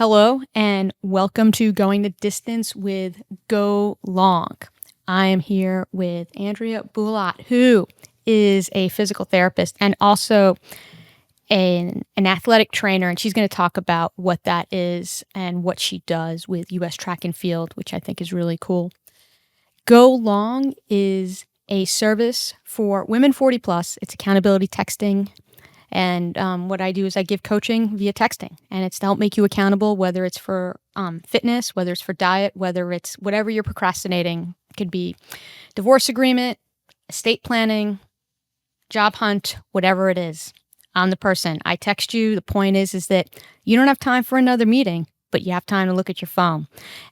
Hello and welcome to Going the Distance with Go Long. I am here with Andrea Bulat, who is a physical therapist and also an athletic trainer, and she's going to talk about what that is and what she does with U.S. track and field, which I think is really cool. Go Long is a service for women 40 plus. It's accountability texting. And what I do is I give coaching via texting, and it's to help make you accountable, whether it's for fitness, whether it's for diet, whether it's whatever you're procrastinating. It could be divorce agreement, estate planning, job hunt, whatever it is. I'm the person. I text you. The point is that you don't have time for another meeting, but you have time to look at your phone.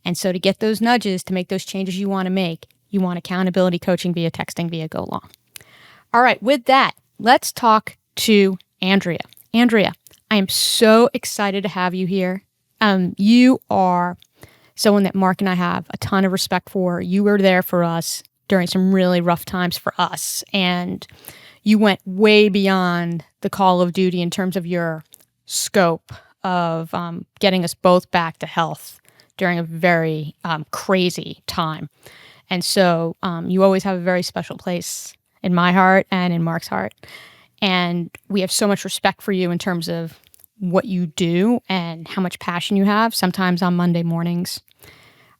And so to get those nudges, to make those changes you want to make, you want accountability coaching via texting via Go Long. All right, with that, let's talk to Andrea. Andrea, I am so excited to have you here. You are someone that Marc and I have a ton of respect for. You were there for us during some really rough times for us, and you went way beyond the call of duty in terms of your scope of getting us both back to health during a very crazy time. And so you always have a very special place in my heart and in Marc's heart. And we have so much respect for you in terms of what you do and how much passion you have. Sometimes on Monday mornings,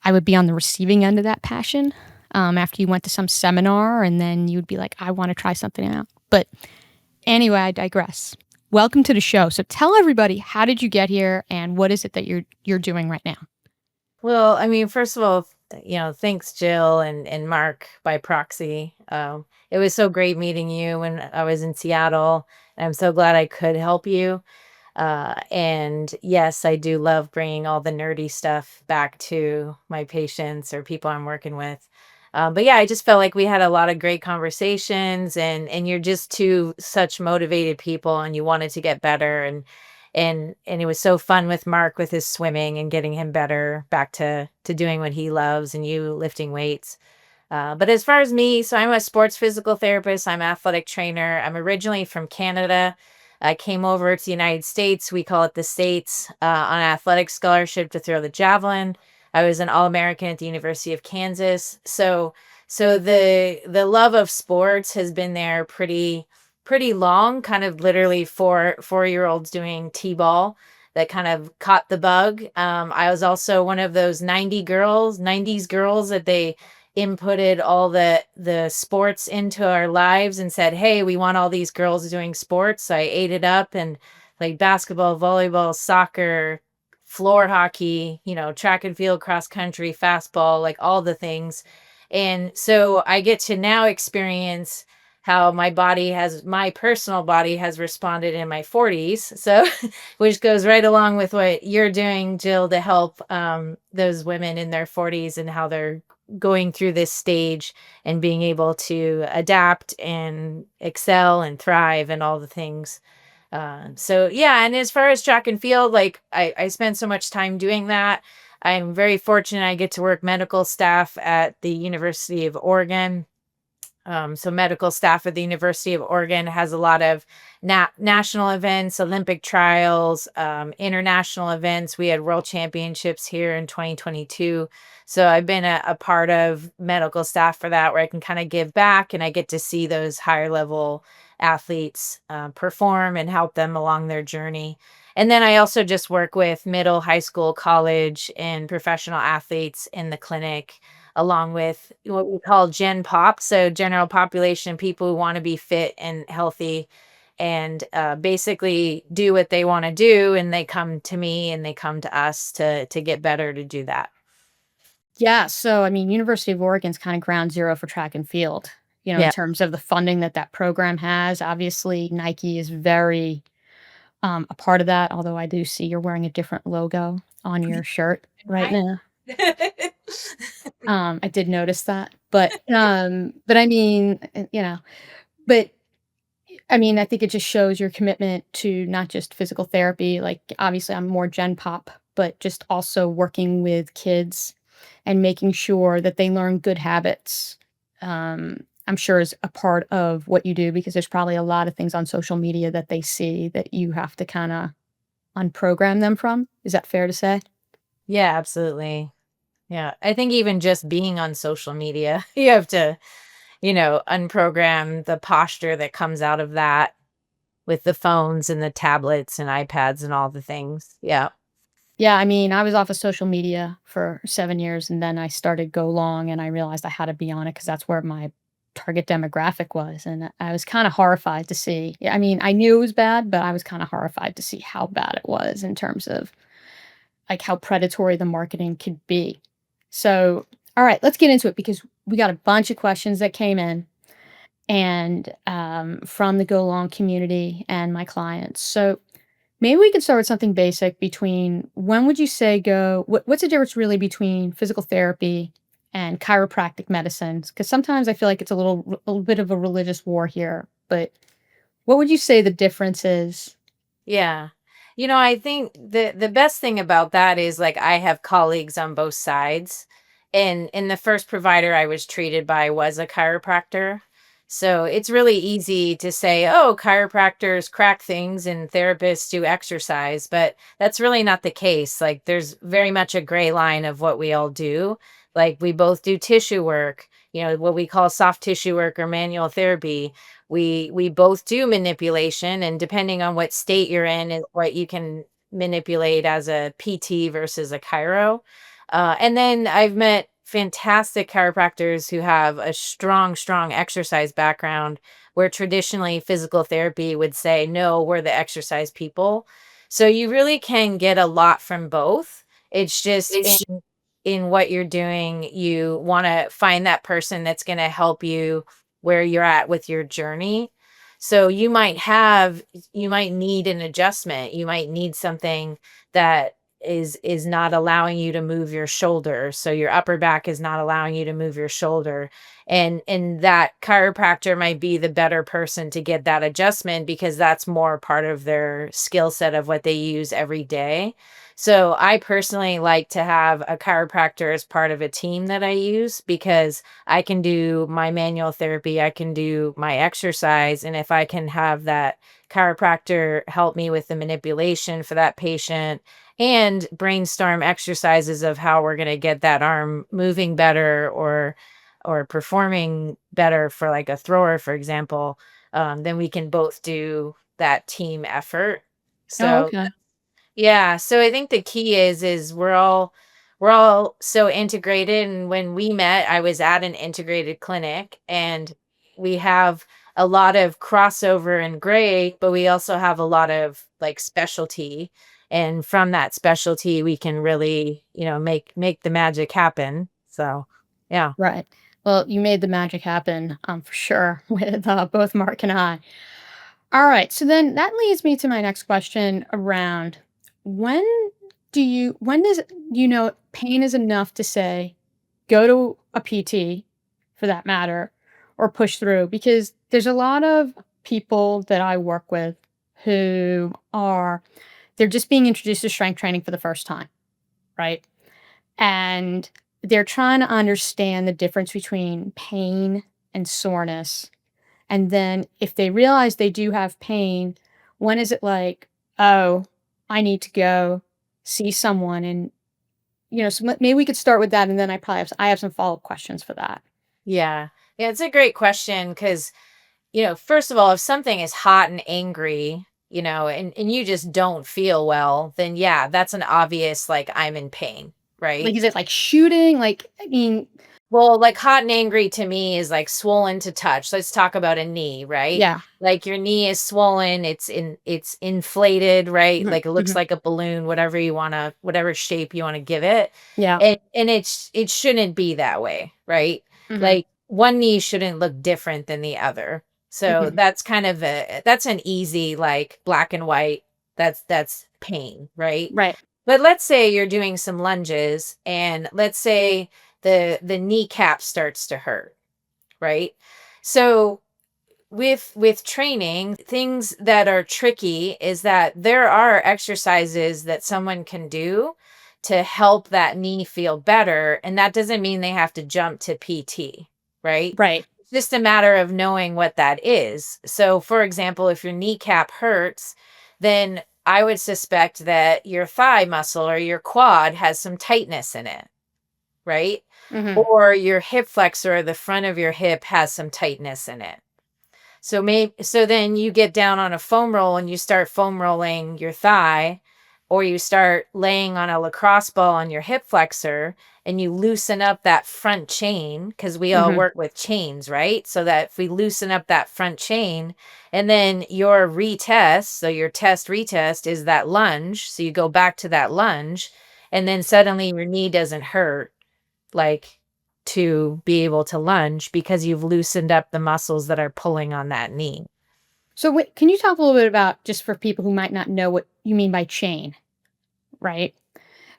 I would be on the receiving end of that passion after you went to some seminar, and then you'd be like, I want to try something out. But anyway, I digress. Welcome to the show. So tell everybody, how did you get here and what is it that you're doing right now? Well, I mean, first of all, thanks, Jill and Marc by proxy. It was so great meeting you when I was in Seattle. And I'm so glad I could help you. And yes, I do love bringing all the nerdy stuff back to my patients or people I'm working with. But yeah, I just felt like we had a lot of great conversations, and you're just two such motivated people, and you wanted to get better, and it was so fun with Marc with his swimming and getting him better back to doing what he loves, and you lifting weights. But as far as me, so I'm a sports physical therapist. I'm an athletic trainer. I'm originally from Canada. I came over to the United States. We call it the States, on an athletic scholarship to throw the javelin. I was an All-American at the University of Kansas. So the love of sports has been there pretty long, kind of literally four-year-olds doing t-ball that kind of caught the bug. I was also one of those 90s girls that they inputted all the sports into our lives and said, hey, we want all these girls doing sports. So I ate it up and like basketball, volleyball, soccer, floor hockey, track and field, cross country, fastball, like all the things. And so I get to now experience how my personal body has responded in my 40s. So, which goes right along with what you're doing, Jill, to help those women in their 40s and how they're going through this stage and being able to adapt and excel and thrive and all the things. So yeah, and as far as track and field, like I spend so much time doing that. I'm very fortunate I get to work medical staff at the University of Oregon. So medical staff at the University of Oregon has a lot of national events, Olympic trials, international events. We had world championships here in 2022. So I've been a part of medical staff for that, where I can kind of give back and I get to see those higher level athletes perform and help them along their journey. And then I also just work with middle, high school, college, and professional athletes in the clinic, along with what we call Gen Pop, so general population, people who want to be fit and healthy and basically do what they want to do, and they come to me and they come to us to get better to do that. Yeah, so I mean, University of Oregon's kind of ground zero for track and field, in Yeah. terms of the funding that program has. Obviously, Nike is very a part of that, although I do see you're wearing a different logo on your shirt right Right. now. I did notice that, but I mean, but I mean, I think it just shows your commitment to not just physical therapy. Like, obviously, I'm more Gen Pop, but just also working with kids and making sure that they learn good habits. I'm sure is a part of what you do because there's probably a lot of things on social media that they see that you have to kind of unprogram them from. Is that fair to say? Yeah, absolutely. Yeah. I think even just being on social media, you have to, unprogram the posture that comes out of that with the phones and the tablets and iPads and all the things. Yeah. Yeah, I mean, I was off of social media for 7 years, and then I started Go Long, and I realized I had to be on it because that's where my target demographic was, and I was kinda horrified to see. Yeah, I mean, I knew it was bad, but I was kinda horrified to see how bad it was in terms of, like, how predatory the marketing could be. So, alright, let's get into it because we got a bunch of questions that came in and, from the Go Long community and my clients. So, maybe we could start with something basic between when would you say what's the difference really between physical therapy and chiropractic medicines? Because sometimes I feel like it's a little bit of a religious war here, but what would you say the difference is? Yeah. I think the best thing about that is like I have colleagues on both sides. And the first provider I was treated by was a chiropractor. So it's really easy to say, oh, chiropractors crack things and therapists do exercise, but that's really not the case. Like there's very much a gray line of what we all do. Like we both do tissue work, what we call soft tissue work or manual therapy. We both do manipulation, and depending on what state you're in is what you can manipulate as a PT versus a chiro. And then I've met fantastic chiropractors who have a strong exercise background, where traditionally physical therapy would say, no, we're the exercise people. So you really can get a lot from both. It's just in what you're doing, you want to find that person that's going to help you where you're at with your journey. So you might need an adjustment. You might need something that is not allowing you to move your shoulder. So your upper back is not allowing you to move your shoulder. And that chiropractor might be the better person to get that adjustment because that's more part of their skill set of what they use every day. So I personally like to have a chiropractor as part of a team that I use because I can do my manual therapy, I can do my exercise, and if I can have that chiropractor help me with the manipulation for that patient and brainstorm exercises of how we're going to get that arm moving better or performing better for like a thrower, for example, then we can both do that team effort. Oh, So okay. yeah, so I think the key is we're all so integrated, and when we met, I was at an integrated clinic, and we have a lot of crossover and gray, but we also have a lot of like specialty, and from that specialty we can really, make the magic happen. So, yeah. Right. Well, you made the magic happen, for sure with, both Mark and I. Alright, so then that leads me to my next question around when when does pain is enough to say, "Go to a PT," for that matter, or push through? Because there's a lot of people that I work with who they're just being introduced to strength training for the first time, right? And they're trying to understand the difference between pain and soreness, and then if they realize they do have pain, when is it like, "Oh, I need to go see someone," and, so maybe we could start with that, and then I have some follow-up questions for that. Yeah. Yeah, it's a great question because, first of all, if something is hot and angry, and you just don't feel well, then yeah, that's an obvious, like, I'm in pain, Like, right? is it like shooting? Like, I mean Well, like hot and angry to me is like swollen to touch. Let's talk about a knee, right? yeah. Like your knee is swollen, it's inflated, right? Mhm, Like it looks mhm. like a balloon, whatever shape you want to give it. Yeah. And it shouldn't be that way, right? Mhm, Like one knee shouldn't look different than the other. So mhm. that's an easy like black and white. That's pain, right? Right. But let's say you're doing some lunges and let's say the kneecap starts to hurt, right? So with training, things that are tricky is that there are exercises that someone can do to help that knee feel better, and that doesn't mean they have to jump to PT, right? Right. It's just a matter of knowing what that is. So, for example, if your kneecap hurts, then I would suspect that your thigh muscle or your quad has some tightness in it, right? Mm-hmm. Or your hip flexor or the front of your hip has some tightness in it. So then you get down on a foam roll and you start foam rolling your thigh, or you start laying on a lacrosse ball on your hip flexor and you loosen up that front chain, because we all Mm-hmm. work with chains, right? So that if we loosen up that front chain, and then your retest, so your test retest is that lunge. So you go back to that lunge, and then suddenly your knee doesn't hurt, like, to be able to lunge because you've loosened up the muscles that are pulling on that knee. So wait, can you talk a little bit about, just for people who might not know what you mean by chain, right?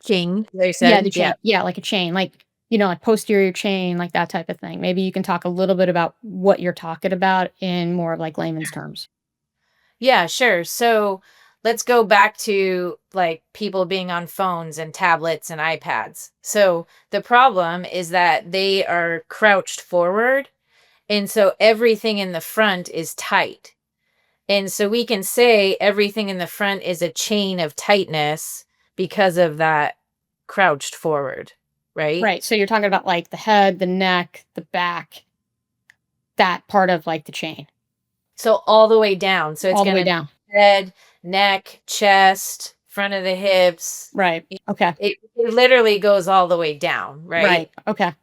King, they Yeah, the said, yeah. chain. Yeah, like a chain, like, like posterior chain, like that type of thing. Maybe you can talk a little bit about what you're talking about in more of like layman's terms. Yeah, sure. So let's go back to like people being on phones and tablets and iPads. So the problem is that they are crouched forward. And so everything in the front is tight. And so we can say everything in the front is a chain of tightness because of that crouched forward, right? Right. So you're talking about like the head, the neck, the back, that part of like the chain, So all the way down. So it's all the going way to be down. head, neck, chest, front of the hips. Right. Okay. It literally goes all the way down, right? Right. Okay.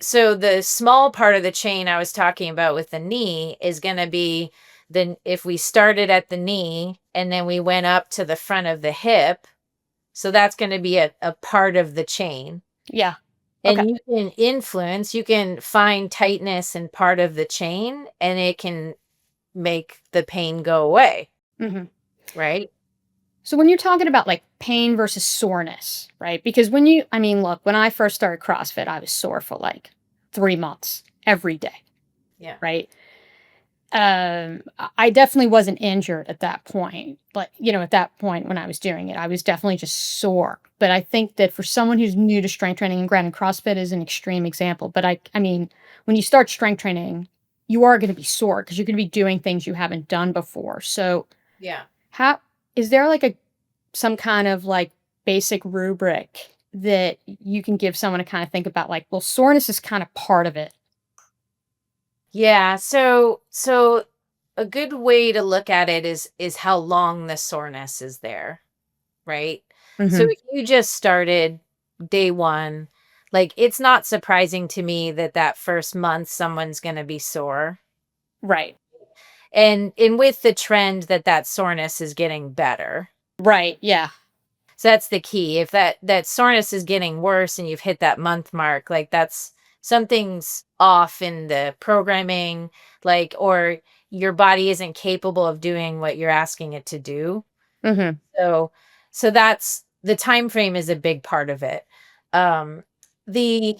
So the small part of the chain I was talking about with the knee is going to be, then if we started at the knee and then we went up to the front of the hip, so that's going to be a part of the chain. Yeah. Okay. And you can find tightness in part of the chain and it can make the pain go away, Hmm. right? So when you're talking about like pain versus soreness, right? Because I mean, look, when I first started CrossFit, I was sore for like 3 months every day, Yeah. right? I definitely wasn't injured at that point, but at that point when I was doing it, I was definitely just sore. But I think that for someone who's new to strength training, and granted, CrossFit is an extreme example, but I mean, when you start strength training, you are going to be sore because you're going to be doing things you haven't done before. So, Yeah. how is there like some kind of like basic rubric that you can give someone to kind of think about, like, well, soreness is kind of part of it. Yeah, so a good way to look at it is how long the soreness is there, right? So Hmm. if you just started day 1, like, it's not surprising to me that that first month someone's going to be sore. Right. And with the trend that that soreness is getting better. Right. Yeah. So that's the key. If that soreness is getting worse and you've hit that month mark, like, that's something's off in the programming, like, or your body isn't capable of doing what you're asking it to do. Hmm. So that's the time frame is a big part of it. Um the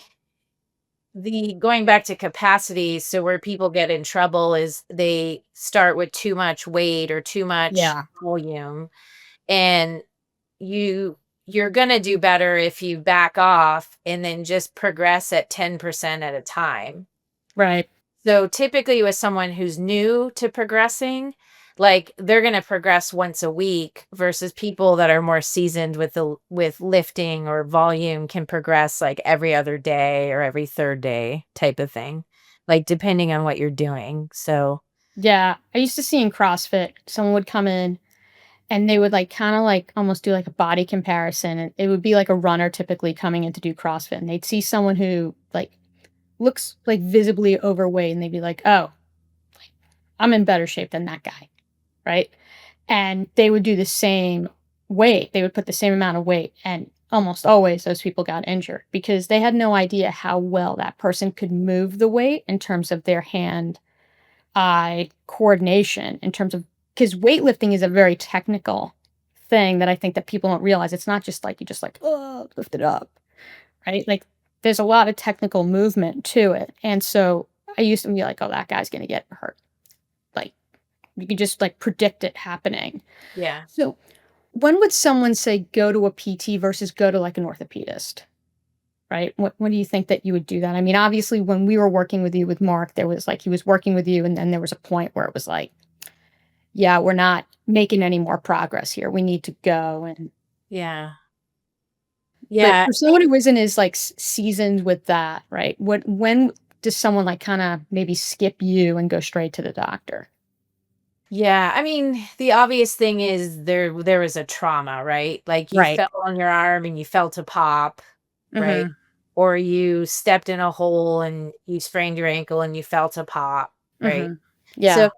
the going back to capacity, so where people get in trouble is they start with too much weight or too much Yeah. volume, and you're gonna do better if you back off and then just progress at 10% at a time. Right. So typically with someone who's new to progressing, like, they're gonna progress once a week versus people that are more seasoned with lifting or volume can progress like every other day or every third day type of thing, like, depending on what you're doing. So Yeah. I used to see in CrossFit, someone would come in and they would like kind of like almost do like a body comparison. And it would be like a runner typically coming in to do CrossFit. And they'd see someone who like looks like visibly overweight and they'd be like, oh, I'm in better shape than that guy. Right. And they would do the same weight. They would put the same amount of weight. And almost always those people got injured because they had no idea how well that person could move the weight in terms of their hand eye coordination, in terms of, because weightlifting is a very technical thing that I think that people don't realize. It's not just like you just like, oh, lift it up, right? Like there's a lot of technical movement to it. And so I used to be like, oh, that guy's going to get hurt. Like you can just like predict it happening. yeah. So when would someone say go to a PT versus go to like an orthopedist? Right? When do you think that you would do that? I mean, obviously, when we were working with you with Marc, there was like he was working with you, and then there was a point where it was like yeah, we're not making any more progress here. We need to go. And Yeah. but Yeah. for someone who isn't as like seasoned with that, right? When does someone like kind of maybe skip you and go straight to the doctor? Yeah, I mean, the obvious thing is there was a trauma, right? Like you Right. fell on your arm and you felt a pop, right? Mhm. Or you stepped in a hole and you sprained your ankle and you felt a pop, right? Mhm. So Yeah.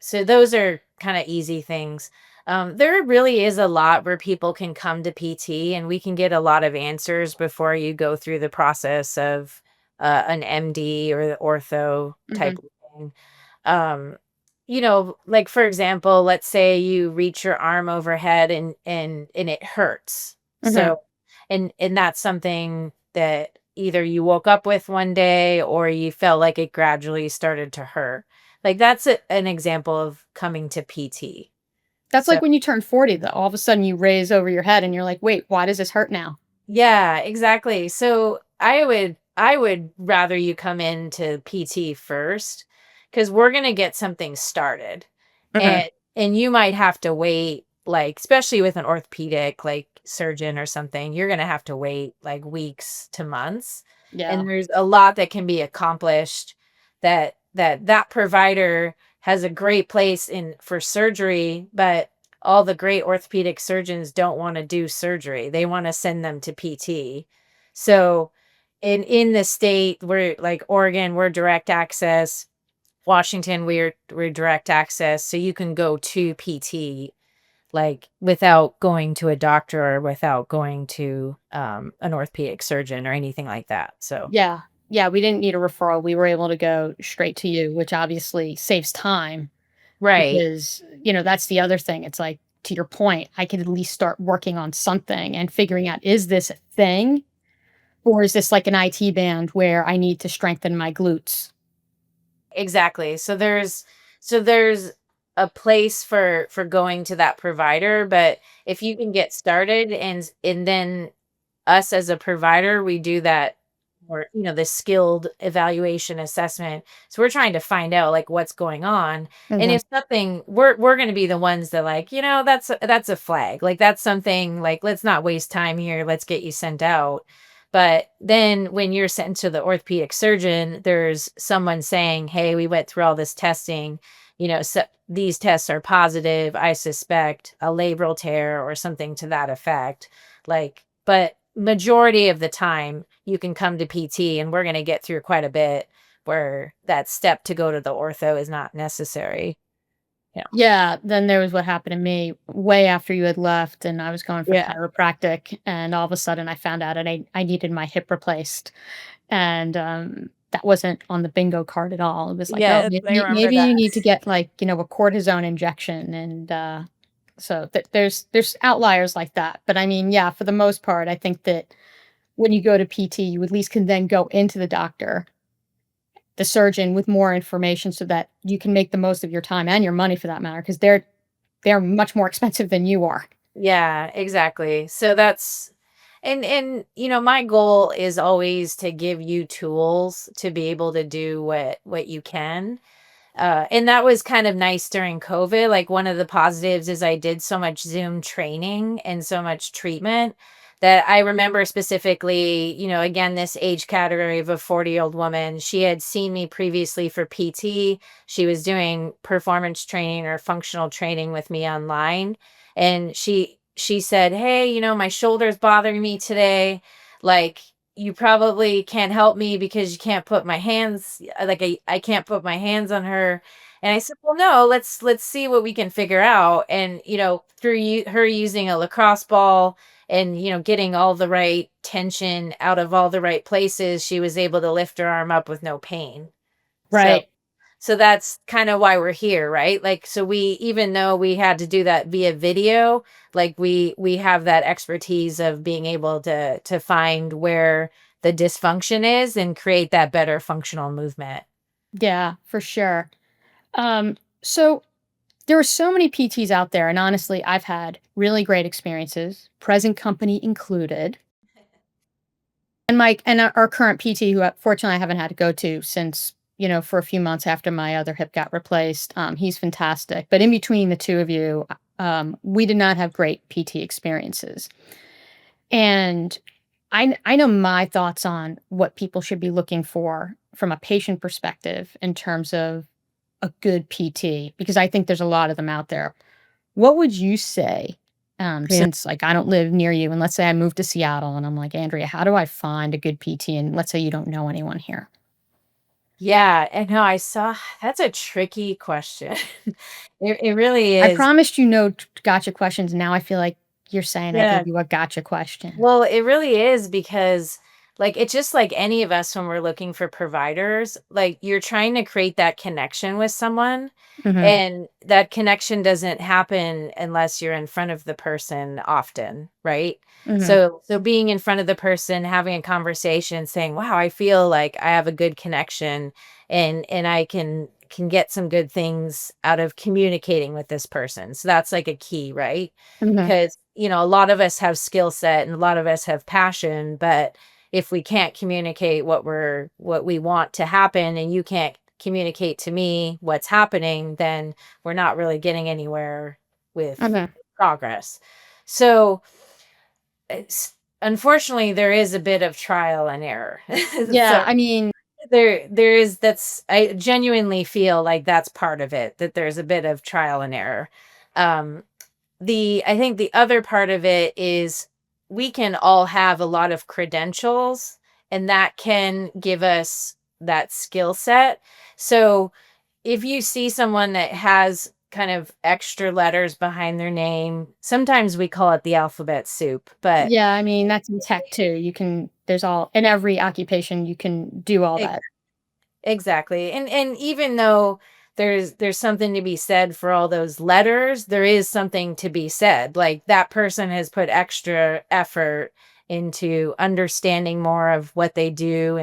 so those are kind of easy things. There really is a lot where people can come to PT and we can get a lot of answers before you go through the process of an MD or the ortho type Mhm. of thing. um like for example, let's say you reach your arm overhead and it hurts. Mhm. So and that's something that either you woke up with one day or you felt like it gradually started to hurt. Like that's an example of coming to PT. That's So like when you turn 40 though. All of a sudden you raise over your head and you're like, "Wait, why does this hurt now?" yeah, exactly. So I would rather you come into PT first because we're gonna get something started. Mhm. And you might have to wait, like, especially with an orthopedic like surgeon or something, you're gonna have to wait like weeks to months. Yeah. And there's a lot that can be accomplished that provider has a great place in for surgery, but all the great orthopedic surgeons don't want to do surgery. They want to send them to PT. So in the state, we're like Oregon, we're direct access. Washington, we're direct access. So you can go to PT like without going to a doctor or without going to an orthopedic surgeon or anything like that. So Yeah. Yeah, we didn't need a referral. We were able to go straight to you, which obviously saves time right. because, that's the other thing. It's like, to your point, I could at least start working on something and figuring out, is this a thing or is this like an IT band where I need to strengthen my glutes? Exactly. So there's a place for going to that provider, but if you can get started and then us as a provider, we do that or the skilled evaluation assessment. So we're trying to find out like what's going on. And Mhm. if something we're going to be the ones that like, that's a flag. Like that's something like let's not waste time here. Let's get you sent out. But then when you're sent to the orthopedic surgeon, there's someone saying, "Hey, we went through all this testing. So these tests are positive. I suspect a labral tear or something to that effect." Like, but majority of the time you can come to PT and we're going to get through quite a bit where that step to go to the ortho is not necessary. Yeah. Yeah, then there was what happened to me way after you had left, and I was going for Yeah. chiropractic, and all of a sudden I found out and I needed my hip replaced, and that wasn't on the bingo card at all. It was like, oh, Yes, I remember maybe that. you need to get like a cortisone injection, and so there's outliers like that. But I mean, yeah, for the most part, I think that when you go to PT, you at least can then go into the surgeon with more information so that you can make the most of your time and your money for that matter, because they're much more expensive than you are. Yeah, exactly. So that's and my goal is always to give you tools to be able to do what you can. And that was kind of nice during COVID. Like one of the positives is I did so much Zoom training and so much treatment that I remember specifically, again, this age category of a 40-year-old woman. She had seen me previously for PT. She was doing performance training or functional training with me online. And she said, "Hey, my shoulder's bothering me today. Like, you probably can't help me because you can't put my hands like I can't put my hands on her." And I said, "Well, no, let's see what we can figure out." And through her using a lacrosse ball and getting all the right tension out of all the right places, she was able to lift her arm up with no pain. So Right. so that's kind of why we're here, right? Like, so we, even though we had to do that via video, like we have that expertise of being able to find where the dysfunction is and create that better functional movement. Yeah, for sure. So there are so many PTs out there, and honestly, I've had really great experiences, present company included. And our current PT, who fortunately I haven't had to go to since for a few months after my other hip got replaced. He's fantastic. But in between the two of you, we did not have great PT experiences. And I know my thoughts on what people should be looking for from a patient perspective in terms of a good PT, because I think there's a lot of them out there. What would you say, Yeah. since, like, I don't live near you, and let's say I moved to Seattle and I'm like, "Andrea, how do I find a good PT?" And let's say you don't know anyone here. Yeah, and no, I saw that's a tricky question. It really I is. promised gotcha questions. Now I feel like you're saying I Yeah. gave you a gotcha question. Well, it really is because, like, it's just like any of us when we're looking for providers, like, you're trying to create that connection with someone, Mhm, and that connection doesn't happen unless you're in front of the person often, right? mhm, So being in front of the person, having a conversation, saying, "Wow, I feel like I have a good connection and I can get some good things out of communicating with this person." So that's like a key, right? mhm, 'Cause, a lot of us have skill set and a lot of us have passion, but if we can't communicate what we want to happen and you can't communicate to me what's happening, then we're not really getting anywhere with mhm. progress. So, it's unfortunately, there is a bit of trial and error. Yeah, So, I mean, there is that's I genuinely feel like that's part of it, that there's a bit of trial and error. Um I think the other part of it is we can all have a lot of credentials and that can give us that skill set. So if you see someone that has kind of extra letters behind their name, sometimes we call it the alphabet soup, but yeah, I mean, that's in tech too. There's all in every occupation, you can do all that. exactly. And even though there's something to be said for all those letters, there is something to be said. Like that person has put extra effort into understanding more of what they do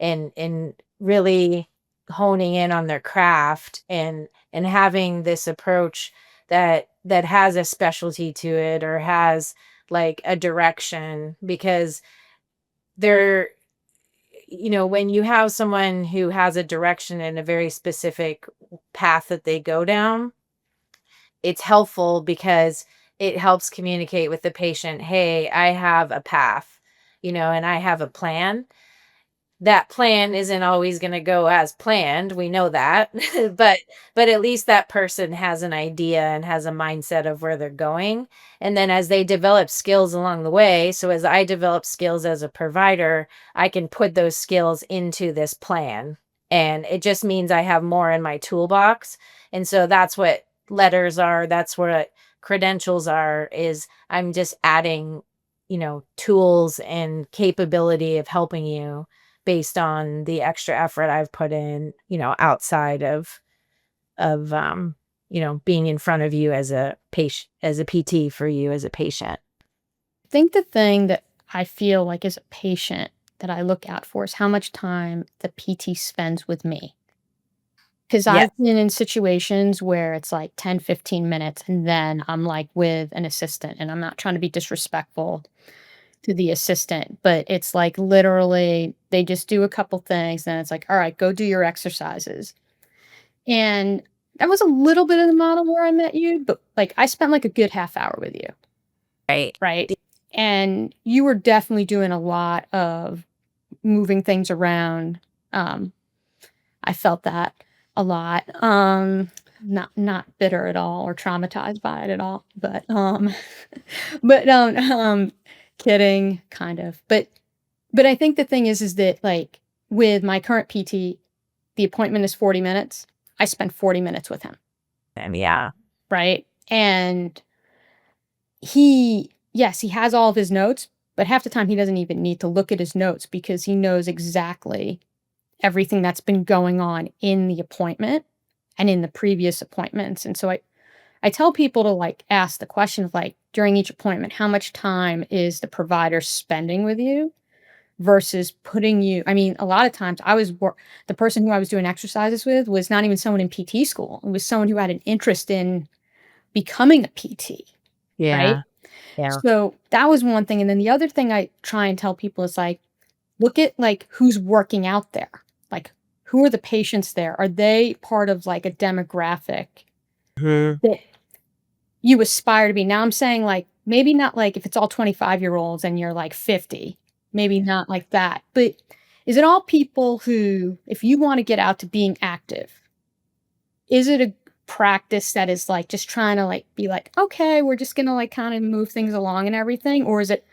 and really honing in on their craft and having this approach that has a specialty to it or has like a direction because they're when you have someone who has a direction and a very specific path that they go down, it's helpful because it helps communicate with the patient, hey, I have a path, and I have a plan. That plan isn't always gonna go as planned, we know that, but at least that person has an idea and has a mindset of where they're going, and then as they develop skills along the way, so as I develop skills as a provider, I can put those skills into this plan, and it just means I have more in my toolbox, and so that's what letters are, that's what credentials are, is I'm just adding, tools and capability of helping you based on the extra effort I've put in, outside of being in front of you as a patient, as a PT for you as a patient. I think the thing that I feel like as a patient that I look out for is how much time the PT spends with me. Because Yes. I've been in situations where it's like 10, 15 minutes, and then I'm like with an assistant, and I'm not trying to be disrespectful to the assistant, but it's like literally they just do a couple things, then it's like, all right, go do your exercises. And that was a little bit of the model where I met you, but like I spent like a good half hour with you, Right. right? And you were definitely doing a lot of moving things around. Um, I felt that a lot. Not bitter at all or traumatized by it at all, but but kidding, kind of. But I think the thing is that like with my current PT, the appointment is 40 minutes. I spend 40 minutes with him, And yeah. right? And yes, he has all of his notes, but half the time he doesn't even need to look at his notes because he knows exactly everything that's been going on in the appointment and in the previous appointments. And so I tell people to like ask the question of like during each appointment, how much time is the provider spending with you versus putting you I mean, a lot of times the person who I was doing exercises with was not even someone in PT school. It was someone who had an interest in becoming a PT, right? Yeah. Yeah. So that was one thing. And then the other thing I try and tell people is like, look at like who's working out there. Like who are the patients there? Are they part of like a demographic that you aspire to be? Now I'm saying like maybe not like if it's all 25-year-olds and you're like 50, maybe not like that. But is it all people who, if you want to get out to being active, is it a practice that is like just trying to like be like, okay, we're just gonna like kind of move things along and everything? Or is it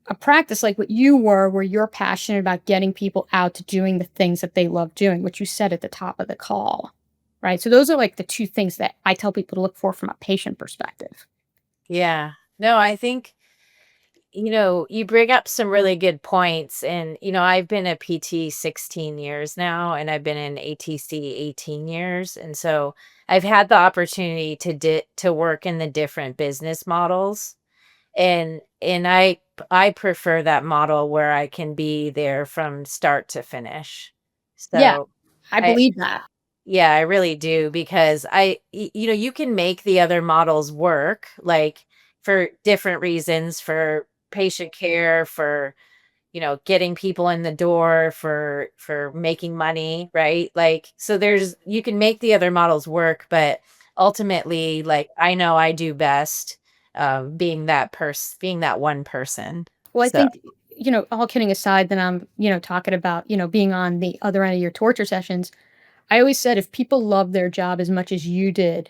a practice like what you were, where you're passionate about getting people out to doing the things that they love doing, which you said at the top of the call, right? So those are like the two things that I tell people to look for from a patient perspective. Yeah. No, I think, you bring up some really good points. And, I've been a PT 16 years now, and I've been in ATC 18 years. And so I've had the opportunity to work in the different business models. And I prefer that model where I can be there from start to finish. Yeah, So I I believe that. yeah, I really do, because you can make the other models work, like, for different reasons, for patient care, for, getting people in the door, for making money, right? Like, so you can make the other models work, but ultimately, like, I know I do best being that one person. Well, I So think, all kidding aside, that I'm, talking about, being on the other end of your torture sessions. I always said if people love their job as much as you did,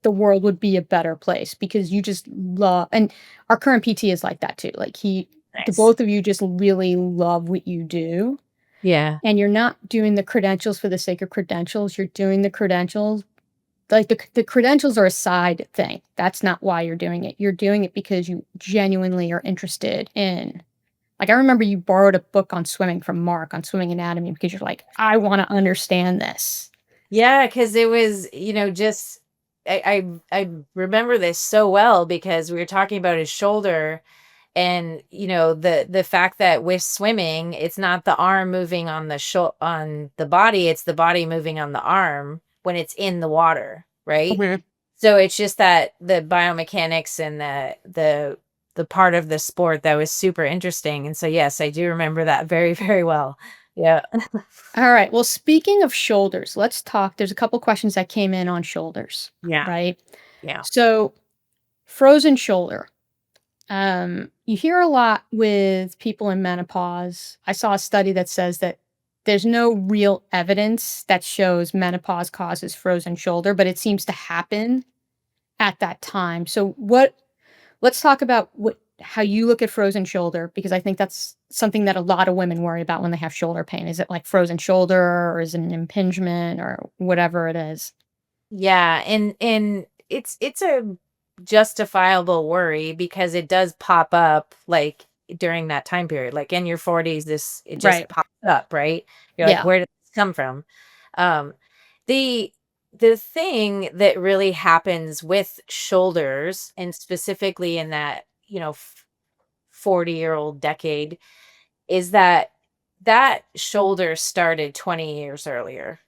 the world would be a better place because you just love, and our current PT is like that too. Like the nice. both of you just really love what you do. Yeah. And you're not doing the credentials for the sake of credentials. You're doing the credentials. Like the credentials are a side thing. That's not why you're doing it. You're doing it because you genuinely are interested in. Like I remember you borrowed a book on swimming from Marc on swimming anatomy because you're like, I want to understand this. Yeah, because it was, just I remember this so well, because we were talking about his shoulder. And the fact that with swimming, it's not the arm moving on on the body, it's the body moving on the arm when it's in the water, right? Mhm. So it's just that the biomechanics and the part of the sport that was super interesting. And so yes, I do remember that very, very well. Yeah. All right. Well, speaking of shoulders, let's talk. There's a couple questions that came in on shoulders, Yeah. right? Yeah. So, frozen shoulder. You hear a lot with people in menopause. I saw a study that says that there's no real evidence that shows menopause causes frozen shoulder, but it seems to happen at that time. So, let's talk about how you look at frozen shoulder because I think that's something that a lot of women worry about when they have shoulder pain. Is it like frozen shoulder or is it an impingement or whatever it is? Yeah, and it's a justifiable worry, because it does pop up, like, during that time period. Like, in your 40s, it just Right. pops up, right? You're like, Yeah. where did this come from? Um the the thing that really happens with shoulders, and specifically in that, 40-year-old decade, is that shoulder started 20 years earlier.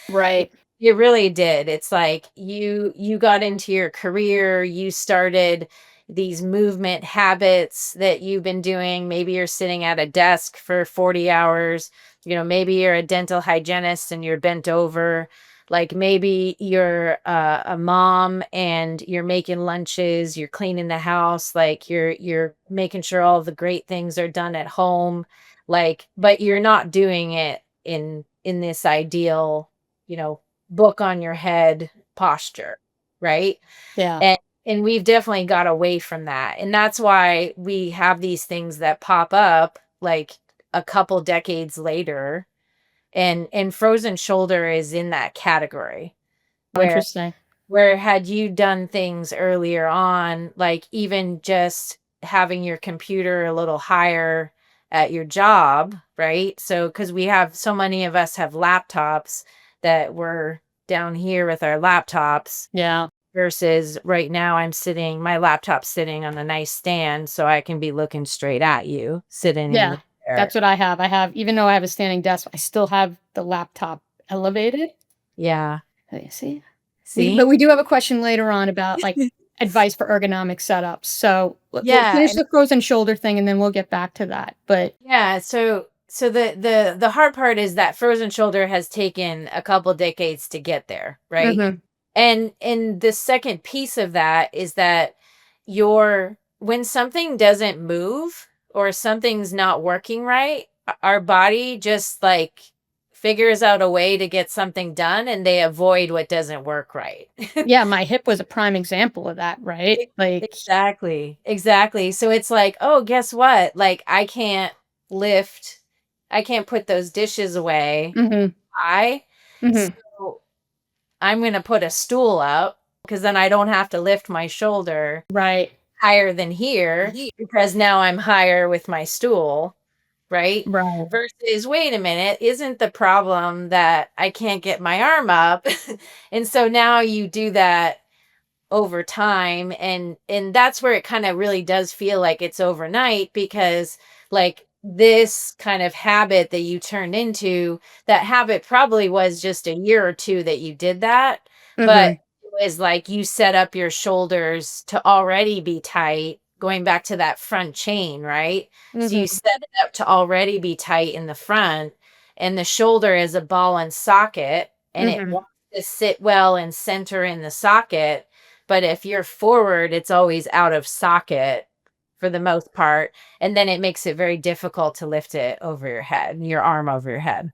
Right. You really did. It's like you got into your career, you started these movement habits that you've been doing. Maybe you're sitting at a desk for 40 hours. Maybe you're a dental hygienist and you're bent over. Like, maybe you're a mom and you're making lunches, you're cleaning the house, like you're making sure all the great things are done at home. Like, but you're not doing it in this ideal, you know, book on your head posture, right? Yeah. And we've definitely got away from that. And that's why we have these things that pop up like a couple decades later. And frozen shoulder is in that category, where Interesting. had you done things earlier on, like even just having your computer a little higher at your job, right? So, because we have so many of us have laptops, that we're down here with our laptops, Yeah. versus right now my laptop's sitting on a nice stand, so I can be looking straight at you, sitting in Yeah. the chair. That's what I have. Even though I have a standing desk, I still have the laptop elevated. Yeah. Oh, you see? See? But we do have a question later on about like advice for ergonomic setups. So we'll Yeah. finish the frozen shoulder thing and then we'll get back to that. But Yeah, so So the hard part is that frozen shoulder has taken a couple decades to get there, right? Mm-hmm. And the second piece of that is that your when something doesn't move or something's not working right, our body just like figures out a way to get something done and they avoid what doesn't work right. Yeah, my hip was a prime example of that, right? Like, Exactly. Exactly. So it's like, oh, guess what? Like lift, I can't put those dishes away. mm-hmm, I mm-hmm, so I'm gonna put a stool up because then I don't have to lift my shoulder right, higher than here because now I'm higher with my stool, right? right. Versus, wait a minute, isn't the problem that I can't get my arm up? And so now you do that over time, and that's where it kind of really does feel like it's overnight, because like this kind of habit that you turned into, that habit probably was just a year or two that you did that, but Mm-hmm, it was like you set up your shoulders to already be tight, going back to that front chain, right? So you mm-hmm, set it up to already be tight in the front, and the shoulder is a ball and socket, and it mm-hmm. wants to sit well and center in the socket. But if you're forward, it's always out of socket for the most part. And then it makes it very difficult to lift it over your head, your arm over your head.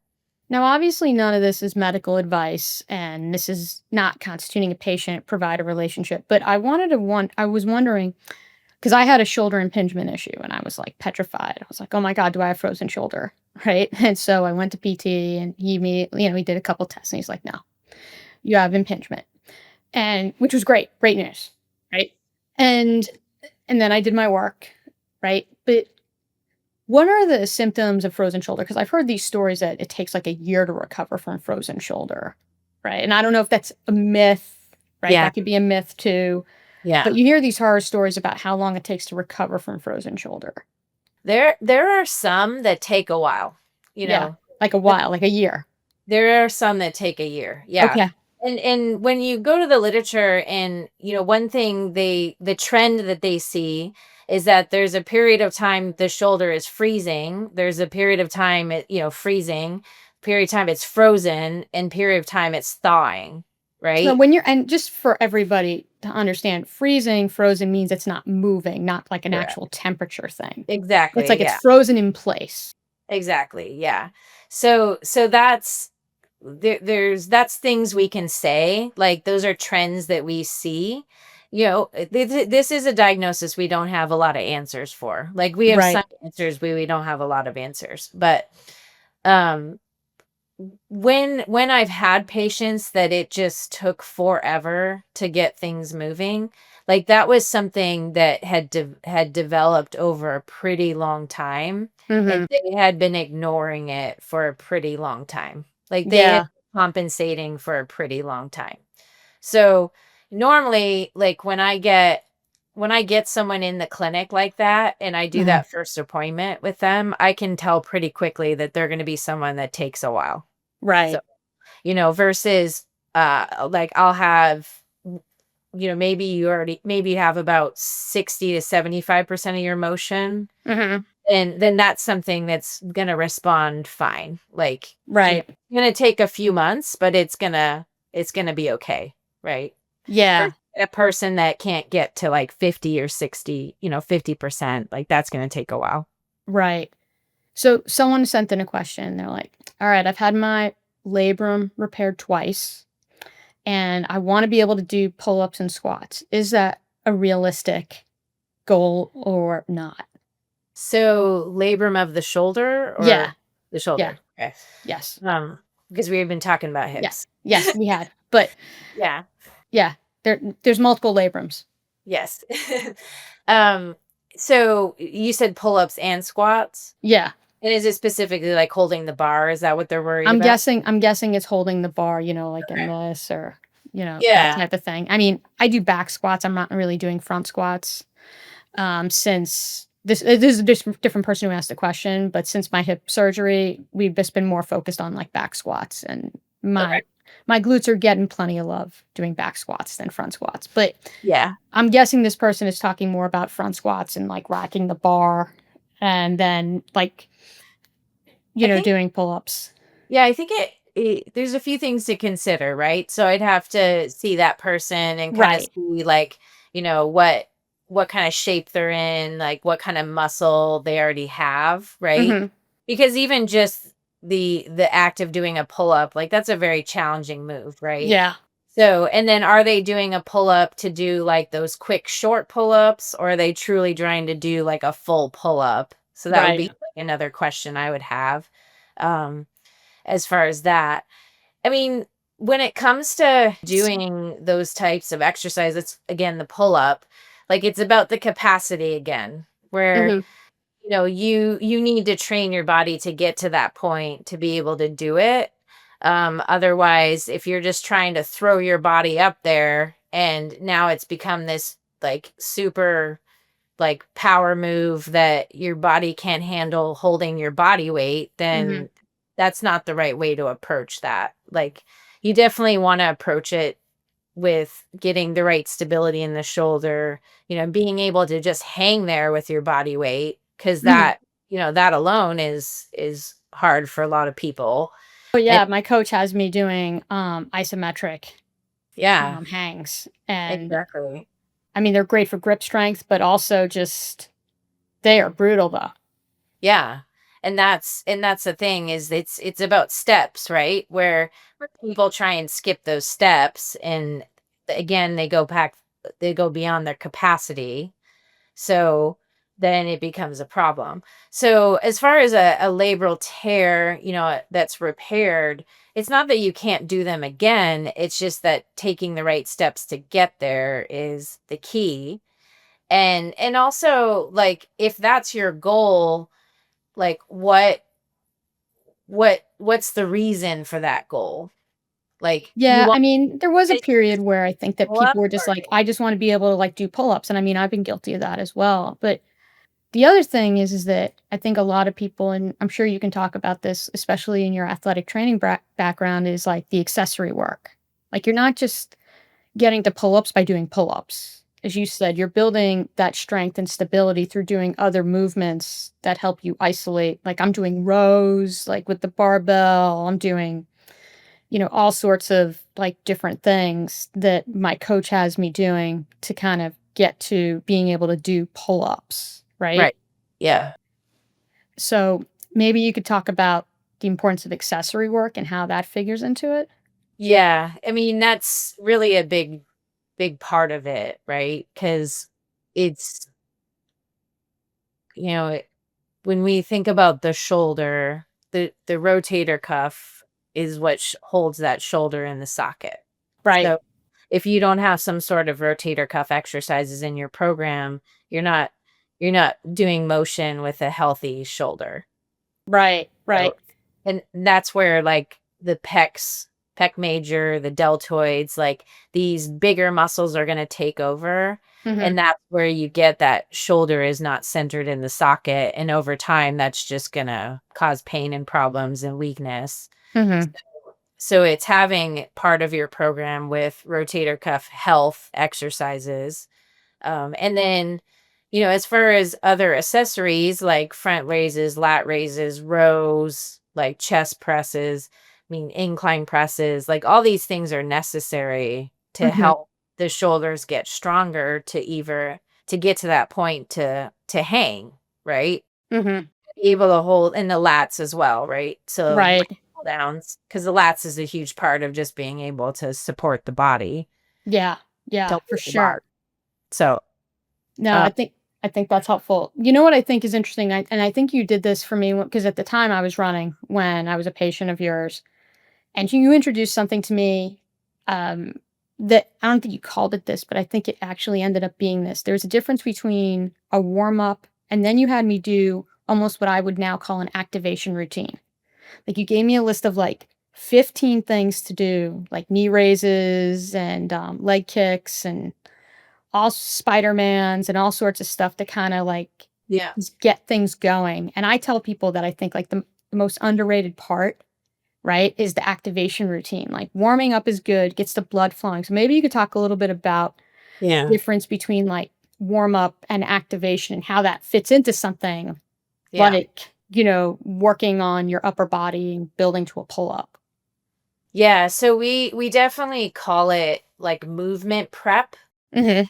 Now, obviously, none of this is medical advice, and this is not constituting a patient-provider relationship. But I was wondering because I had a shoulder impingement issue, and I was like petrified. I was like, "Oh my god, do I have frozen shoulder?" Right? And so I went to PT, and he immediately, he did a couple tests, and he's like, "No, you have impingement," and which was great, great news, right? And and then I did my work, right? But what are the symptoms of frozen shoulder? Because I've heard these stories that it takes like a year to recover from frozen shoulder, right? And I don't know if that's a myth, right? Yeah. That could be a myth too. But Yeah. you hear these horror stories about how long it takes to recover from frozen shoulder. There are some that take a while, you Yeah, know, like a but while, like a year. there are some that take a year. Yeah. Okay. And when you go to the literature, and one thing the trend that they see is that there's a period of time the shoulder is freezing, there's a period of time freezing, period of time it's frozen, and period of time it's thawing, So right? when you're and just for everybody to understand, freezing, frozen means it's not moving, not like an Correct. actual temperature thing. It's Exactly. like it's Yeah. frozen in place. Exactly. Yeah. So that's things we can say, like those are trends that we see. This is a diagnosis we don't have a lot of answers for. Like we have some Right. answers, we don't have a lot of answers. But um when I've had patients that it just took forever to get things moving, like that was something that had developed over a pretty long time, and Mhm. they had been ignoring it for a pretty long time. Like they had Yeah. been compensating for a pretty long time. So normally, like when I get someone in the clinic like that and I do Mhm. that first appointment with them, I can tell pretty quickly that they're going to be someone that takes a while. So, Right. versus like I'll have maybe you have about 60 to 75% of your motion, Mhm. and then that's something that's going to respond fine. Like, Right. it's going to take a few months, but it's going to be okay, right? For Yeah. a person that can't get to like 50 or 60, 50%, like that's going to take a while. Right. So someone sent in a question. They're like, "All right, I've had my labrum repaired twice, and I want to be able to do pull-ups and squats. Is that a realistic goal or not?" So, labrum of the shoulder Yeah. or the Yeah. shoulder? Okay. Yes. Because we've been talking about Yeah. hips. Yes, we had. But Yeah. yeah, there's multiple labrums. Yes. Um, so you said pull-ups and squats? Yeah. And is it specifically like holding the bar? Is that what they're worried I'm about? guessing I'm guessing it's holding the bar, like in Okay. this or, that Yeah. type of thing. I mean, I do back squats. I'm not really doing front squats. Since this is a different person who asked the question, but since my hip surgery, we've just been more focused on like back squats, and Okay. my glutes are getting plenty of love doing back squats than front squats. But Yeah. I'm guessing this person is talking more about front squats and like racking the bar, and then like I think, doing pull-ups. yeah, I think there's a few things to consider, right? So I'd have to see that person and kind of Right. see like, what kind of shape they're in, like what kind of muscle they already have, right? Mhm. Because even just the act of doing a pull-up, like that's a very challenging move, right? Yeah. So, and then are they doing a pull-up to do like those quick short pull-ups, or are they truly trying to do like a full pull-up? So that would be Right. like another question I would have. Um, as far as that. I mean, when it comes to doing those types of exercise, it's again the pull up, like it's about the capacity again, where Mhm. you need to train your body to get to that point to be able to do it. Otherwise, if you're just trying to throw your body up there and now it's become this like super like power move that your body can't handle holding your body weight, Mhm. then that's not the right way to approach that. Like you definitely want to approach it with getting the right stability in the shoulder, being able to just hang there with your body weight cuz Mhm. that alone is hard for a lot of people. Oh, And yeah, my coach has me doing, isometric, yeah, hangs, and, exactly. I mean, they're great for grip strength, but also just they are brutal, though. Yeah. And that's the thing is it's about steps, right? Where people try and skip those steps and again they go beyond their capacity. So then it becomes a problem. So as far as a labral tear, that's repaired, it's not that you can't do them again. It's just that taking the right steps to get there is the key. And also like if that's your goal, like what's the reason for that goal? Like you Yeah, want I mean, there was a to period where I think that pull up people were just or like, "I just wanna be able to, like, do pull-ups," and I mean, I've been guilty of that as well, but the other thing is that I think a lot of people, and I'm sure you can talk about this, especially in your athletic training background, is, like, the accessory work. Like, you're not just getting to pull-ups by doing pull-ups. As you said, you're building that strength and stability through doing other movements that help you isolate. Like, I'm doing rows, like, with the barbell, I'm doing all sorts of like different things that my coach has me doing to kind of get to being able to do pull ups, right? right. Yeah. So maybe you could talk about the importance of accessory work and how that figures into it. Yeah. I mean, that's really a big part of it, right? Cuz it's you know, it, when we think about the shoulder, the rotator cuff is what holds that shoulder in the socket. Right, So if you don't have some sort of rotator cuff exercises in your program, you're not you're not doing motion with a healthy shoulder. right, right. So and that's where like the pec major, the deltoids, like these bigger muscles are going to take over, Hmm. and that's where you get that shoulder is not centered in the socket, and over time that's just going to cause pain and problems and weakness. Hmm. So it's having part of your program with rotator cuff health exercises. And then, as far as other accessories like front raises, lat raises, rows, like chest presses, I mean, incline presses, like all these things are necessary to Hmm. help the shoulders get stronger to get to that point to hang, right? Hmm. Be able to hold and the lats as well, right? So lat Right. pull downs, because the lats is a huge part of just being able to support the body, Yeah. to Yeah, for hold the body. sure. So, No, uh, I think that's helpful. You know what I think is interesting, and I think you did this for me because at the time I was running when I was a patient of yours. And you introduced something to me, um, that I don't think you called it this, but I think it actually ended up being this. There's a difference between a warm up and then you had me do almost what I would now call an activation routine. Like you gave me a list of like 15 things to do, like knee raises and leg kicks and all Spider-Mans and all sorts of stuff to kind of like yeah. just get things going. And I tell people that I think like the most underrated part, right, is the activation routine. Like warming up is good, gets the blood flowing. So maybe you could talk a little bit about Yeah. the difference between like warm up and activation and how that fits into something Yeah. like working on your upper body and building to a pull-up? Yeah, so we definitely call it like movement prep. Mhm.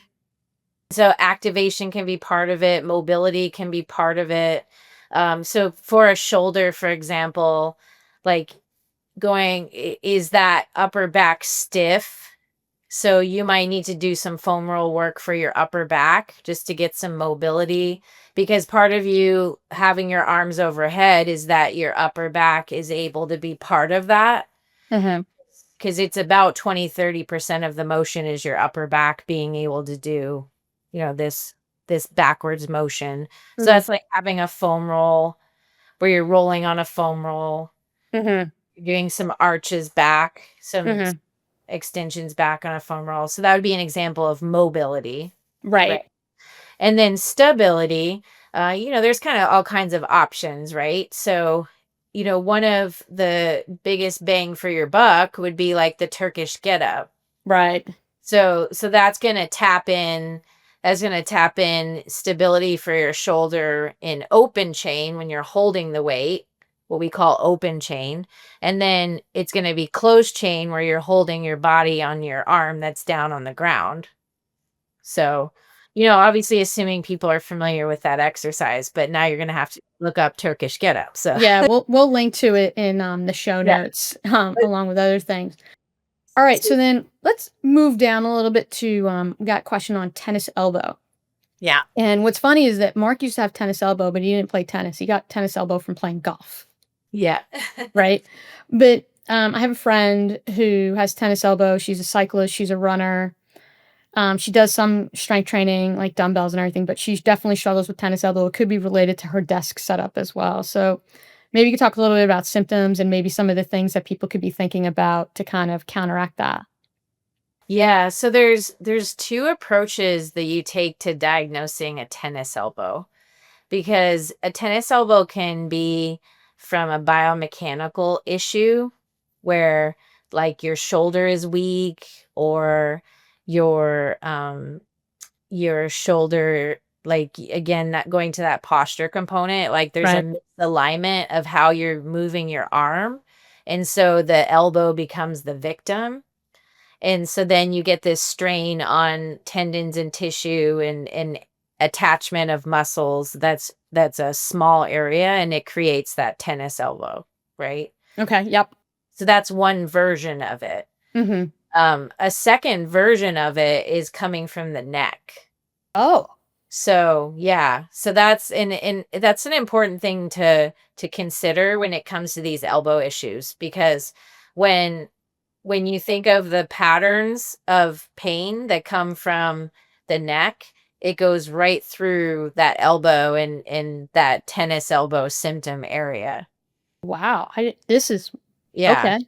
So activation can be part of it, mobility can be part of it. So for a shoulder, for example, like is that upper back stiff? So you might need to do some foam roll work for your upper back just to get some mobility, because part of you having your arms overhead is that your upper back is able to be part of that, Mhm. because it's about 20-30% of the motion is your upper back being able to do, this backwards motion. So Mhm. that's like having a foam roll where you're rolling on a foam roll, Mhm. you're doing some arches back, some Mhm. extensions back on a foam roll. So that would be an example of mobility, right? Right. And then stability, there's kind of all kinds of options, right? So, one of the biggest bang for your buck would be like the Turkish get up. Right. So that's going to tap in stability for your shoulder in open chain when you're holding the weight, what we call open chain. And then it's going to be closed chain where you're holding your body on your arm that's down on the ground. So, obviously assuming people are familiar with that exercise, but now you're going to have to look up Turkish get up. So, Yeah, we'll link to it in the show yeah. notes along with other things. All right, so then let's move down a little bit to we got a question on tennis elbow. Yeah. And what's funny is that Mark used to have tennis elbow, but he didn't play tennis. He got tennis elbow from playing golf, Yeah. right? But I have a friend who has tennis elbow. She's a cyclist. She's a runner. She does some strength training, like dumbbells and everything, but she definitely struggles with tennis elbow. It could be related to her desk setup as well. So maybe you could talk a little bit about symptoms and maybe some of the things that people could be thinking about to kind of counteract that. Yeah, so there's two approaches that you take to diagnosing a tennis elbow, because a tennis elbow can be from a biomechanical issue where like your shoulder is weak, or your shoulder, like, again, not going to that posture component, like there's Right. a misalignment of how you're moving your arm, and so the elbow becomes the victim. And so then you get this strain on tendons and tissue and attachment of muscles. That's a small area, and it creates that tennis elbow, right? Okay. Yep. So that's one version of it. Mhm. A second version of it is coming from the neck. Oh. So yeah, so and that's an important thing to consider when it comes to these elbow issues, because when when you think of the patterns of pain that come from the neck, it goes right through that elbow and that tennis elbow symptom area. Wow. This is Yeah. okay.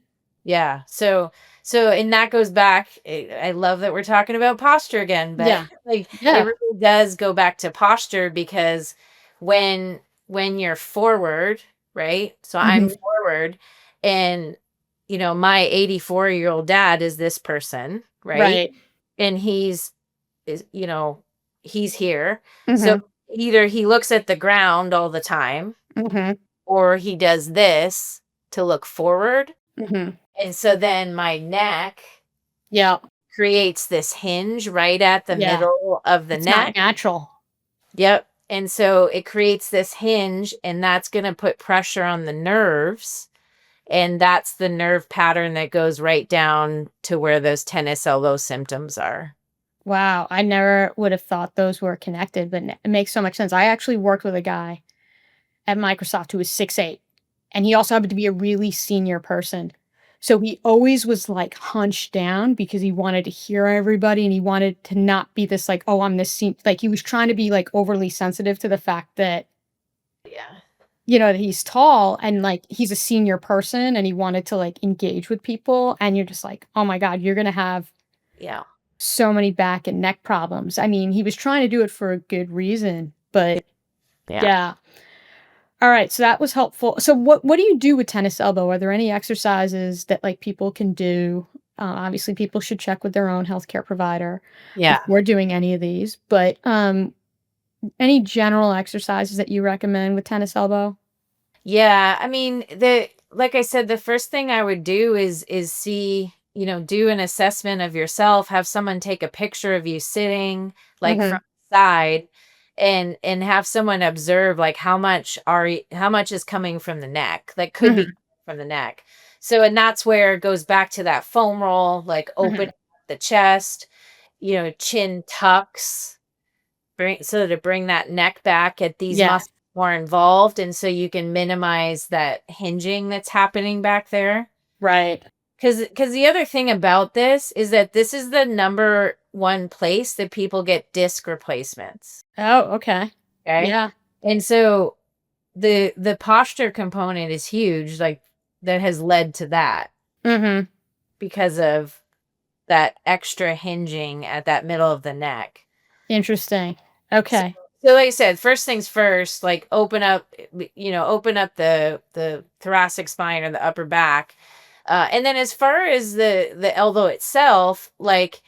Yeah. So and that goes back, I love that we're talking about posture again, but Yeah. like it Yeah. really does go back to posture, because when you're forward, right? So I'm Mhm. forward, and my 84-year-old dad is this person, right? Right. And is you know, he's here. So Mhm. either he looks at the ground all the time, Mhm. or he does this to look forward. Mhm. And so then my neck Yeah. creates this hinge right at the Yeah. middle of the It's not neck. natural. Yep. And so it creates this hinge, and that's going to put pressure on the nerves. And that's the nerve pattern that goes right down to where those tennis elbow symptoms are. Wow. I never would have thought those were connected, but it makes so much sense. I actually worked with a guy at Microsoft who was 6'8", and he also happened to be a really senior person. So he always was, like, hunched down because he wanted to hear everybody, and he wanted to not be this, like, "Oh, I'm this like, he was trying to be, like, overly sensitive to the fact that, Yeah. that he's tall and, like, he's a senior person, and he wanted to, like, engage with people, and you're just like, "Oh my god, you're gonna have Yeah. so many back and neck problems." I mean, he was trying to do it for a good reason, but Yeah. yeah. Alright, so that was helpful. So what do you do with tennis elbow? Are there any exercises that, like, people can do? Obviously, people should check with their own healthcare provider Yeah. before doing any of these, but, any general exercises that you recommend with tennis elbow? Yeah, I mean, the like I said, the first thing I would do is see, do an assessment of yourself, have someone take a picture of you sitting like Mm-hmm. from the side and have someone observe like how much is coming from the neck. That could be Mm-hmm. from the neck. So and that's where it goes back to that foam roll, like Mm-hmm. open the chest, chin tucks to bring that neck back, at these Yeah. muscles more involved, and so you can minimize that hinging that's happening back there. Right. Because the other thing about this is that this is the number one place that people get disc replacements. Oh, okay. Okay. Yeah. And so the posture component is huge, like that has led to that Mm-hmm. because of that extra hinging at that middle of the neck. Interesting. So, Okay. so like I said, first things first, like open up the thoracic spine or the upper back. And then as far as the elbow itself, like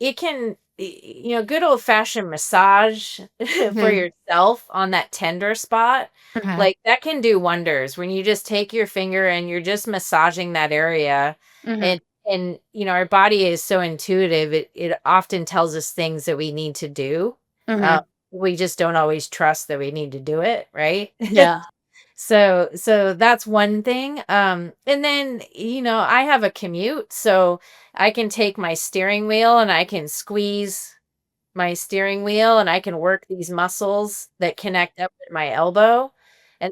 it can, good old fashioned massage for Mm-hmm. yourself on that tender spot, Okay. like that can do wonders when you just take your finger and you're just massaging that area. Mm-hmm. And our body is so intuitive. It often tells us things that we need to do. Uh, Mm-hmm. we just don't always trust that we need to do it, right? Yeah. So that's one thing. And then, I have a commute, so I can take my steering wheel and I can squeeze my steering wheel and I can work these muscles that connect up at my elbow. And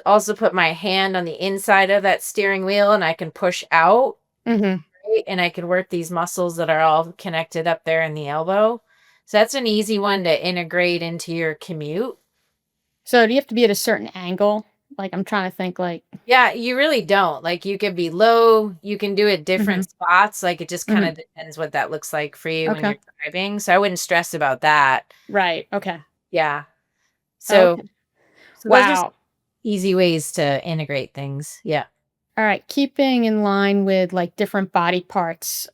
also put my hand on the inside of that steering wheel and I can push out, Mm-hmm. right? And I can work these muscles that are all connected up there in the elbow. So that's an easy one to integrate into your commute. So do you have to be at a certain angle? Like I'm trying to think like Yeah, you really don't. Like you could be low, you can do it mm-hmm. different spots. Like it just kind Mm-hmm. of depends what that looks like for you when Okay. you're driving. So I wouldn't stress about that. Right. Okay. Yeah. So Okay. so those are some Wow. easy ways to integrate things. Yeah. All right. Keeping in line with like different body parts.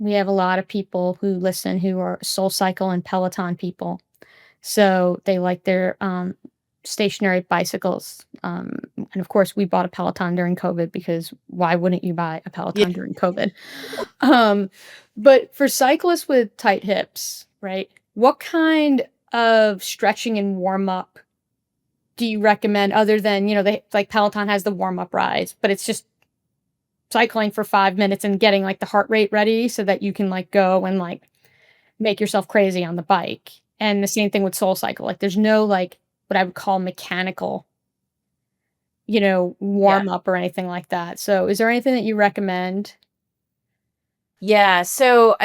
We have a lot of people who listen who are Soul Cycle and Peloton people. So they like their stationary bicycles. And of course, we bought a Peloton during COVID because why wouldn't you buy a Yeah. Peloton during COVID? Um, but for cyclists with tight hips, right? What kind of stretching and warm up do you recommend other than, they like Peloton has the warm up rides, but it's just cycling for 5 minutes and getting like the heart rate ready so that you can like go and like make yourself crazy on the bike. And the same thing with Soul Cycle. Like there's no like what I would call mechanical, Yeah. warm up or anything like that. So is there anything that you recommend? Yeah. So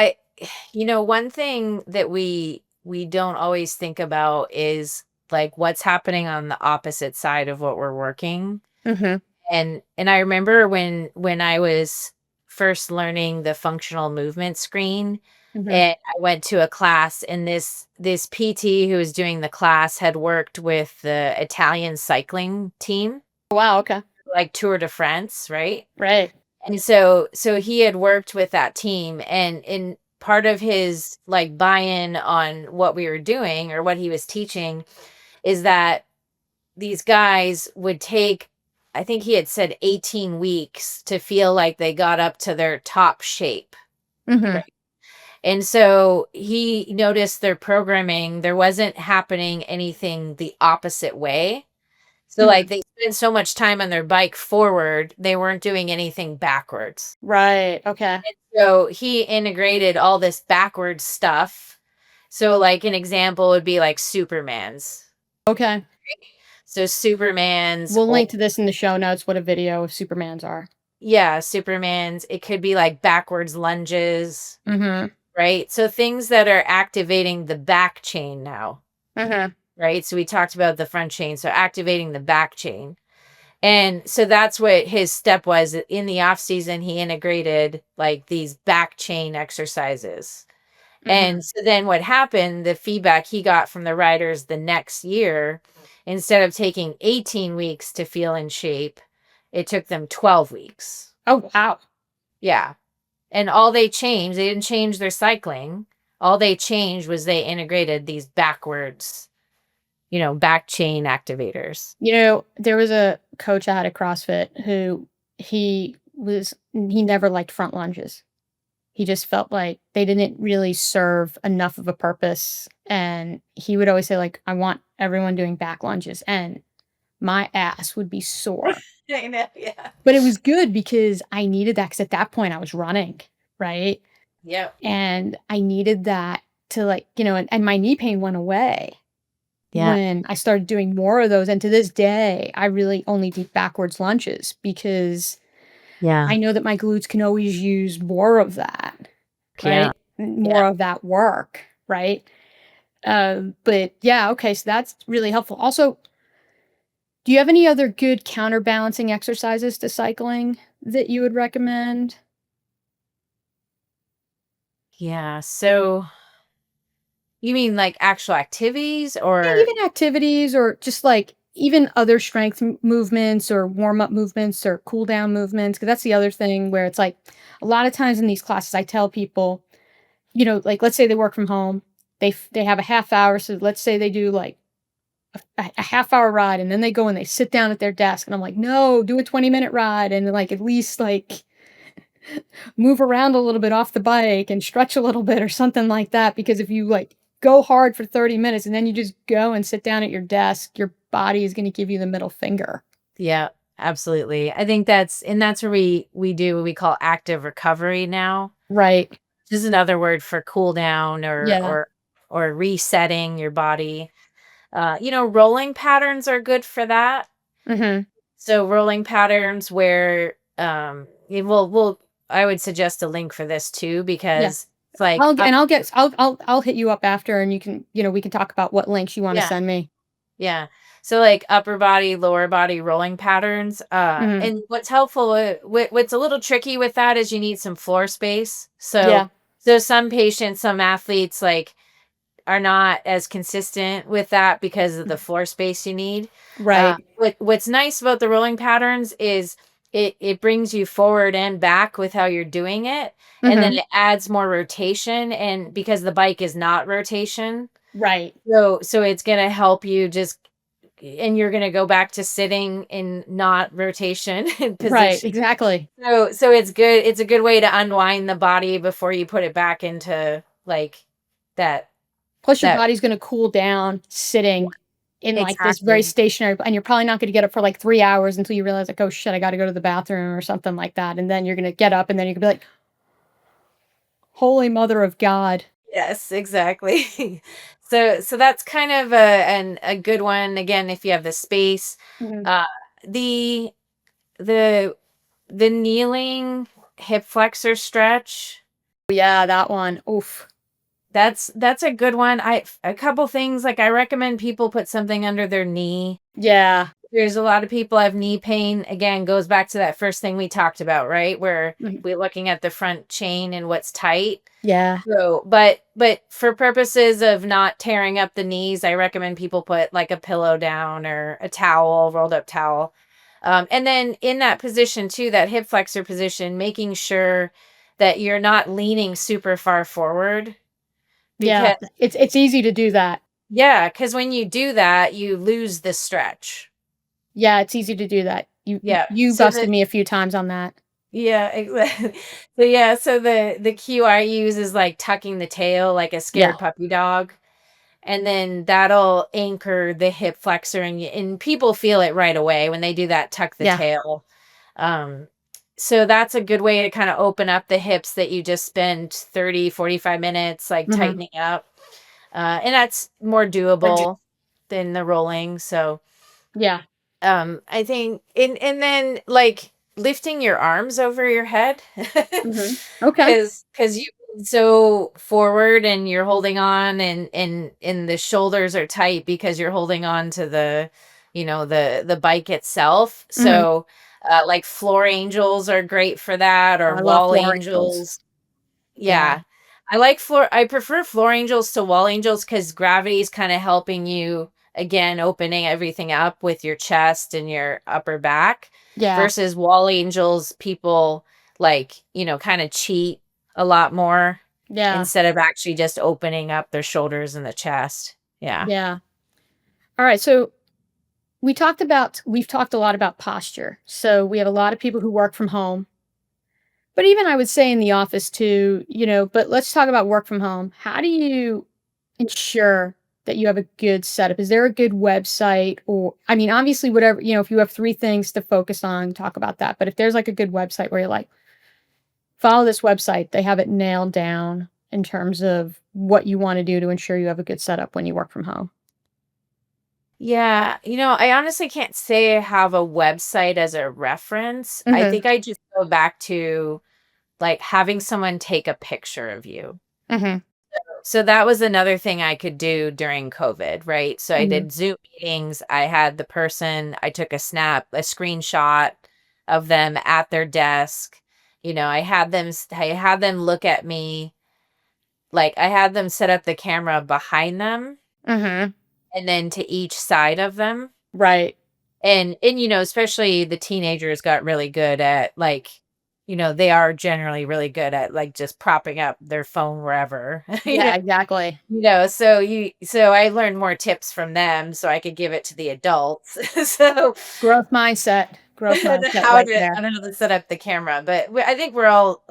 one thing that we don't always think about is like what's happening on the opposite side of what we're working. Mhm. And I remember when I was first learning the functional movement screen, Mhm. and I went to a class, and this PT who was doing the class had worked with the Italian cycling team, Wow, okay. like Tour de France, right? Right. And so he had worked with that team, and in part of his like buy-in on what we were doing or what he was teaching is that these guys would take, I think he had said 18 weeks to feel like they got up to their top shape. Mhm. Right. And so he noticed their programming, there wasn't happening anything the opposite way. So like Mhm. they spend so much time on their bike forward, they weren't doing anything backwards. Right. Okay. So he integrated all this backwards stuff. So like an example would be like Superman's. Okay. So Superman's We'll or link to this in the show notes what a video of Superman's are. Yeah, Superman's. It could be like backwards lunges, Mhm. right? So things that are activating the back chain now, Mhm. right? So we talked about the front chain, so activating the back chain. And so that's what his step was in the off season. He integrated like these back chain exercises. And Mhm. so then what happened, the feedback he got from the riders the next year, instead of taking 18 weeks to feel in shape, it took them 12 weeks. Oh, wow. Yeah. And all they changed, they didn't change their cycling. All they changed was they integrated these backwards back chain activators. There was a coach I had at CrossFit who he never liked front lunges. He just felt like they didn't really serve enough of a purpose, and he would always say, like, "I want everyone doing back lunges," and my ass would be sore. I know, yeah. But it was good because I needed that because at that point I was running, right? Yep. And I needed that to, like, and my knee pain went away Yeah. when I started doing more of those, and to this day, I really only do backwards lunges because Yeah. I know that my glutes can always use more of that, Yeah. right? More Yeah. of that work, right? But yeah, okay, so that's really helpful. Also, do you have any other good counterbalancing exercises to cycling that you would recommend? Yeah. So you mean like actual activities Yeah, or even activities or just like even other strength movements or warm up movements or cool down movements. Cause that's the other thing where it's like a lot of times in these classes, I tell people, like let's say they work from home, they have a half hour. So let's say they do like a half hour ride and then they go and they sit down at their desk. And I'm like, no, do a 20-minute ride and like at least like move around a little bit off the bike and stretch a little bit or something like that, because if you, like, go hard for 30 minutes and then you just go and sit down at your desk, your body is gonna give you the middle finger. yeah, absolutely. I think that's where we do what we call active recovery now. Right. This is another word for cool down or Yeah. or resetting your body. Rolling patterns are good for that. Mhm. So rolling patterns where we'll I would suggest a link for this too Yeah. because it's like I'll hit you up after and you can, we can talk about what links you wanna yeah, send me. yeah. So like upper body, lower body rolling patterns. Mhm. And what's helpful, what's a little tricky with that is you need some floor space. So Yeah. some patients, some athletes like are not as consistent with that because of the floor space you need. Right. What's nice about the rolling patterns is it brings you forward and back with how you're doing it, and then Mhm. it adds more rotation, and because the bike is not rotation, Right. so it's gonna help you just and you're gonna go back to sitting in not rotation Right, position. exactly. So it's a good way to unwind the body before you put it back into like that Plus your that body's gonna cool down yeah, sitting in, like, this very exactly. stationary, and you're probably not gonna get up for, like, 3 hours until you realize, like, "Oh, shit, I gotta go to the bathroom," or something like that, and then you're gonna get up, and then you're gonna be like, "Holy mother of God." Yes, exactly. So that's kind of a good one, again, if you have the space. Mhm. Uh, the the the kneeling hip flexor stretch, Yeah, that one. Oof. that's a good one. A couple things, like, I recommend people put something under their knee. Yeah. There's a lot of people have knee pain, again, goes back to that first thing we talked about, right? Where Mhm. we're looking at the front chain and what's tight. Yeah. So, but for purposes of not tearing up the knees, I recommend people put like a pillow down or a towel, rolled up towel. And then in that position too, that hip flexor position, making sure that you're not leaning super far forward Yeah. because It's easy to do that. yeah, because when you do that, you lose the stretch. Yeah, it's easy to do that. Yeah. You So busted the me a few times on that. yeah, exactly. So yeah, so the cue I use is like tucking the tail like a Yeah. scared puppy dog. And then that'll anchor the hip flexor and people feel it right away when they do that tuck the Yeah. tail. Um, so that's a good way to kind of open up the hips that you just spend 30-45 minutes like Mhm. tightening up. And that's more doable than the rolling. So Yeah. I think and then like lifting your arms over your head Mhm. Okay. because you so forward and you're holding on and the shoulders are tight because you're holding on to the the bike itself. Mhm. So like floor angels are great for that, or I love wall floor angels. angels. Yeah. Yeah. I prefer floor angels to wall angels because gravity is kind of helping you again, opening everything up with your chest and your upper back Yeah. versus wall angels, people like, kind of cheat a lot more Yeah. instead of actually just opening up their shoulders and the chest. Yeah. Yeah. All right. So we've talked a lot about posture. So we have a lot of people who work from home, but even I would say in the office too, but let's talk about work from home. How do you ensure that you have a good setup? Is there a good website? Or, I mean, obviously, whatever, if you have three things to focus on, talk about that. But if there's like a good website where you're like, follow this website, they have it nailed down in terms of what you want to do to ensure you have a good setup when you work from home. Yeah, I honestly can't say I have a website as a reference. I Hmm. think I just go back to like having someone take a picture of you. Hmm. So that was another thing I could do during COVID, right? So I Hmm. did Zoom meetings. I had the person, I took a screenshot of them at their desk. I had them look at me, like I had them set up the camera behind them Hmm. and then to each side of them. Right. And especially the teenagers got really good at like, they are generally really good at like just propping up their phone wherever. Yeah, exactly. So I learned more tips from them so I could give it to the adults. So Growth mindset. Growth mindset how right to there. I don't know to set up the camera, but I think we're all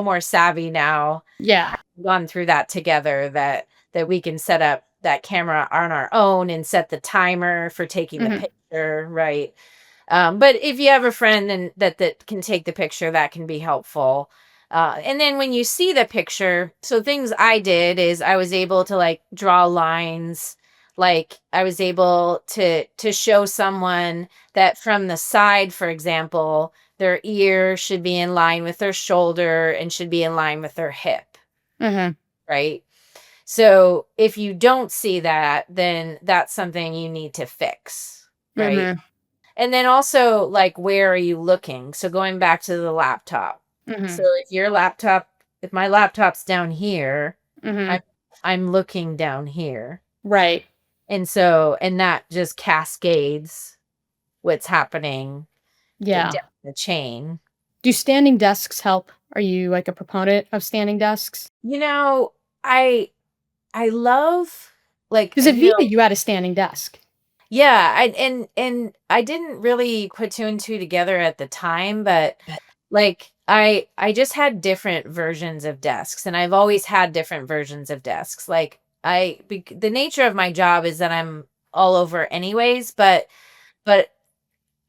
more savvy now, Yeah. gone through that together, that we can set up that camera on our own and set the timer for taking the Hmm. picture, right? But if you have a friend and that can take the picture, that can be helpful. And then when you see the picture, so things I did is I was able to like draw lines. Like I was able to show someone that from the side, for example, their ear should be in line with their shoulder and should be in line with their hip, Hmm. right? So if you don't see that, then that's something you need to fix, right? Hmm. And then also, like, where are you looking? So going back to the laptop. So Hmm. if my laptop's down here, Hmm. I'm I'm looking down here. Right. And that just cascades what's happening Yeah. down the chain. Do standing desks help? Are you like a proponent of standing desks? You know, I I love like, Because at Vita, you had a standing desk. yeah, and I didn't really put two and two together at the time, but like I just had different versions of desks, and I've always had different versions of desks. Like the nature of my job is that I'm all over anyways, but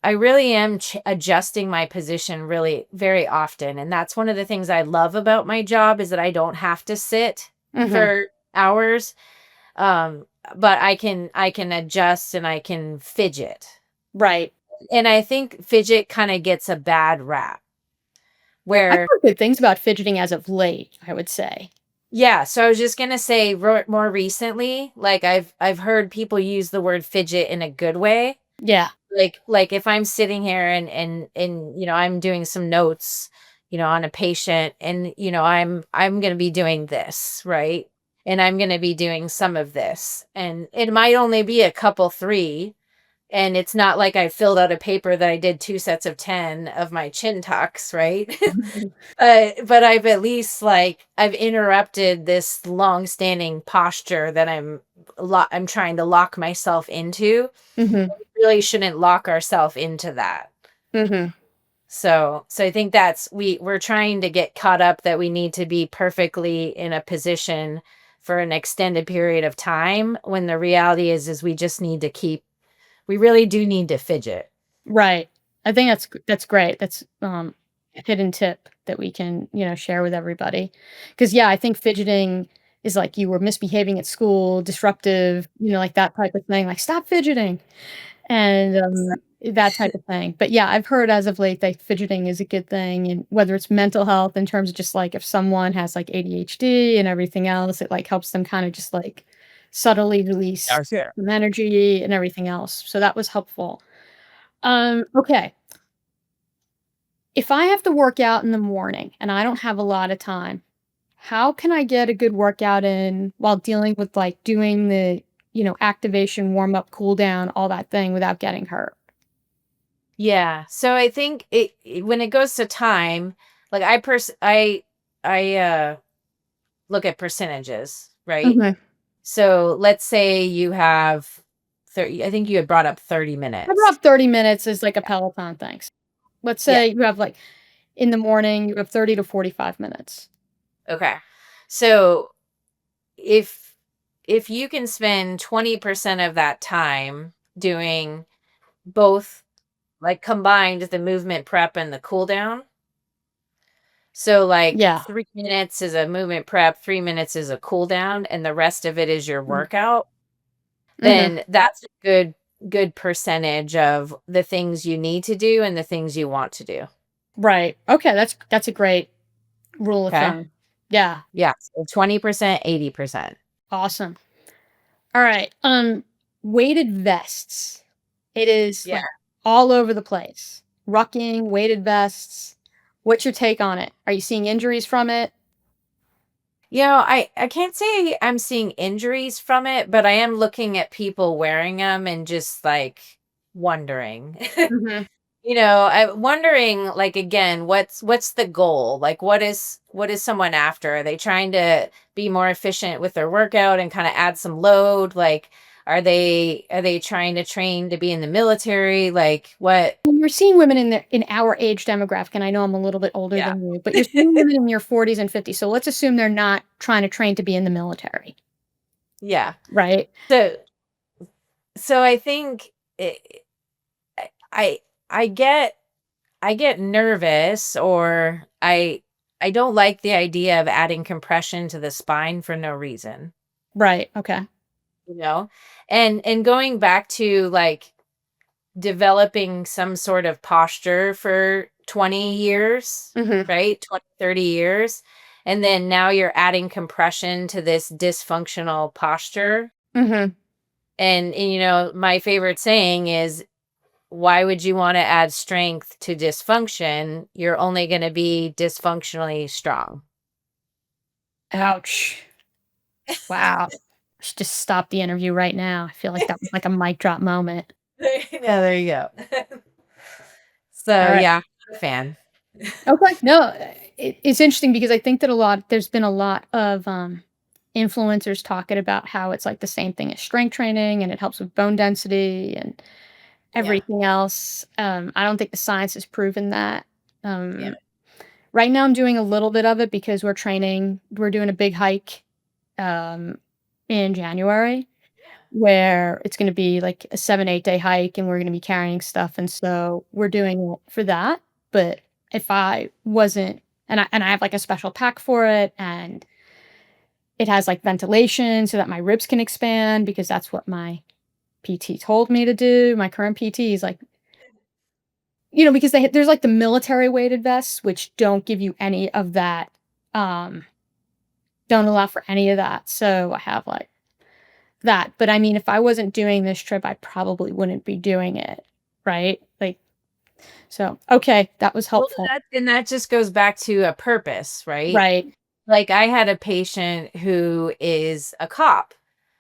I really am adjusting my position really very often, and that's one of the things I love about my job is that I don't have to sit Hmm. for hours. um but I can adjust and I can fidget, Right. and I think fidget kind of gets a bad rap I've where, heard good things about fidgeting as of late, I would say. yeah, so I was just going to say more recently, like I've heard people use the word fidget in a good way. Yeah. Like if I'm sitting here and I'm doing some notes, on a patient, and I'm going to be doing this, right? And I'm going to be doing some of this, and it might only be a couple three. And it's not like I filled out a paper that I did 2 sets of 10 of my chin tucks, right? Mhm. But I've at least, like, I've interrupted this long-standing posture that I'm trying to lock myself into. Mhm. Really shouldn't lock ourselves into that. Mhm. So I think we're trying to get caught up that we need to be perfectly in a position for an extended period of time, when the reality is we really do need to fidget. Right. I think that's great. That's, a hidden tip that we can, share with everybody. Because yeah, I think fidgeting is like you were misbehaving at school, disruptive, like that type of thing, like, "Stop fidgeting," and, that type of thing. But yeah, I've heard as of late that fidgeting is a good thing, and whether it's mental health in terms of just, like, if someone has, like, ADHD and everything else, it, like, helps them kinda just, like, subtly release some energy and everything else. So that was helpful. Okay. If I have to work out in the morning and I don't have a lot of time, how can I get a good workout in while dealing with like doing the, activation, warm up, cool down, all that thing without getting hurt? Yeah. So I think when it goes to time, like I look at percentages, right? Mhm. So let's say you have 30, I think you had brought up 30 I brought minutes. up 30 minutes as like a Peloton, thanks. Let's Yeah. say you have like in the morning, you have 30 to 45 minutes. Okay. So if you can spend 20% of that time doing both, like combined the movement prep and the cool down. So like Yeah. 3 minutes is a movement prep, 3 minutes is a cool down, and the rest of it is your workout, Mm-hmm. then that's a good percentage of the things you need to do and the things you want to do. Right. Okay, that's a great rule of Okay. thumb. Yeah. Yeah. So 20%, 80%. Awesome. All right. Weighted vests. It is Yeah. like all over the place. Rucking, weighted vests. What's your take on it? Are you seeing injuries from it? I can't say I'm seeing injuries from it, but I am looking at people wearing them and just like wondering. Mhm. I'm wondering, like, again, what's the goal? Like, what is someone after? Are they trying to be more efficient with their workout and kind of add some load? Like, are they trying to train to be in the military? Like, what? When you're seeing women in our age demographic, and I know I'm a little bit older Yeah. than you, but you're seeing women in your 40s and 50s. So let's assume they're not trying to train to be in the military, Yeah. right? So I think I I get nervous, or I don't like the idea of adding compression to the spine for no reason. Right. Okay. you know and going back to like developing some sort of posture for 20 years, Mhm. right? 20, 30 years, and then now you're adding compression to this dysfunctional posture. Mhm. And my favorite saying is, why would you want to add strength to dysfunction? You're only going to be dysfunctionally strong. Ouch. Wow. I should just stop the interview right now. I feel like that was like a mic drop moment. Yeah, there you go. All So right. yeah, I'm a fan. Okay. No, it's interesting because I think that there's been a lot of influencers talking about how it's like the same thing as strength training and it helps with bone density and Yeah. everything else. I don't think the science has proven that. Yeah. Um, right now, I'm doing a little bit of it because we're doing a big hike um, in January where it's going to be like a 7, 8 day hike and we're going to be carrying stuff. And so we're doing it for that. But if I wasn't, and I have like a special pack for it and it has like ventilation so that my ribs can expand because that's what my PT told me to do. My current PT is like, because there's like the military weighted vests, which don't give you any of that, um, don't allow for any of that. So I have like that. But I mean, if I wasn't doing this trip, I probably wouldn't be doing it. Right. Like, so, okay. That was Well, helpful. that just goes back to a purpose, right? Right. Like, I had a patient who is a cop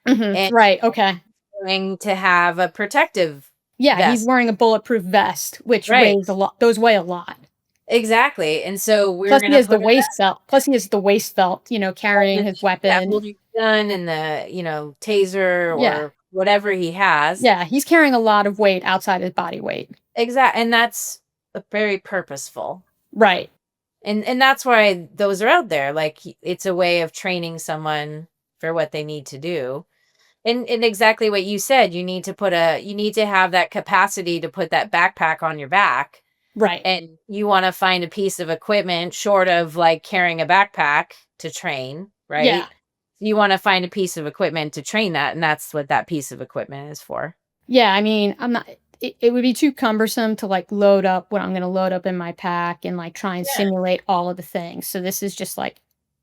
and Right. Okay. going to have a protective Yeah. He's vest, wearing a bulletproof vest, which right? weighs a lot. Those weigh a lot. Exactly. And so we're Plus, he gonna has the put a waist belt. Plus, he has the waist belt, carrying vest his that weapon. holding the gun and the taser Yeah. or whatever he has. Yeah. He's carrying a lot of weight outside his body weight. And that's very purposeful. Right. And that's why those are out there. Like, it's a way of training someone for what they need to do. And exactly what you said, you need to have that capacity to put that backpack on your back, Right. and you want to find a piece of equipment short of like carrying a backpack to train, Yeah. right? You want to find a piece of equipment to train that, and that's what that piece of equipment is for. Yeah, I mean, I'm not it would be too cumbersome to, like, load up what I'm gonna load up in my pack and, like, try and Yeah. simulate all of the things, so this is just, like,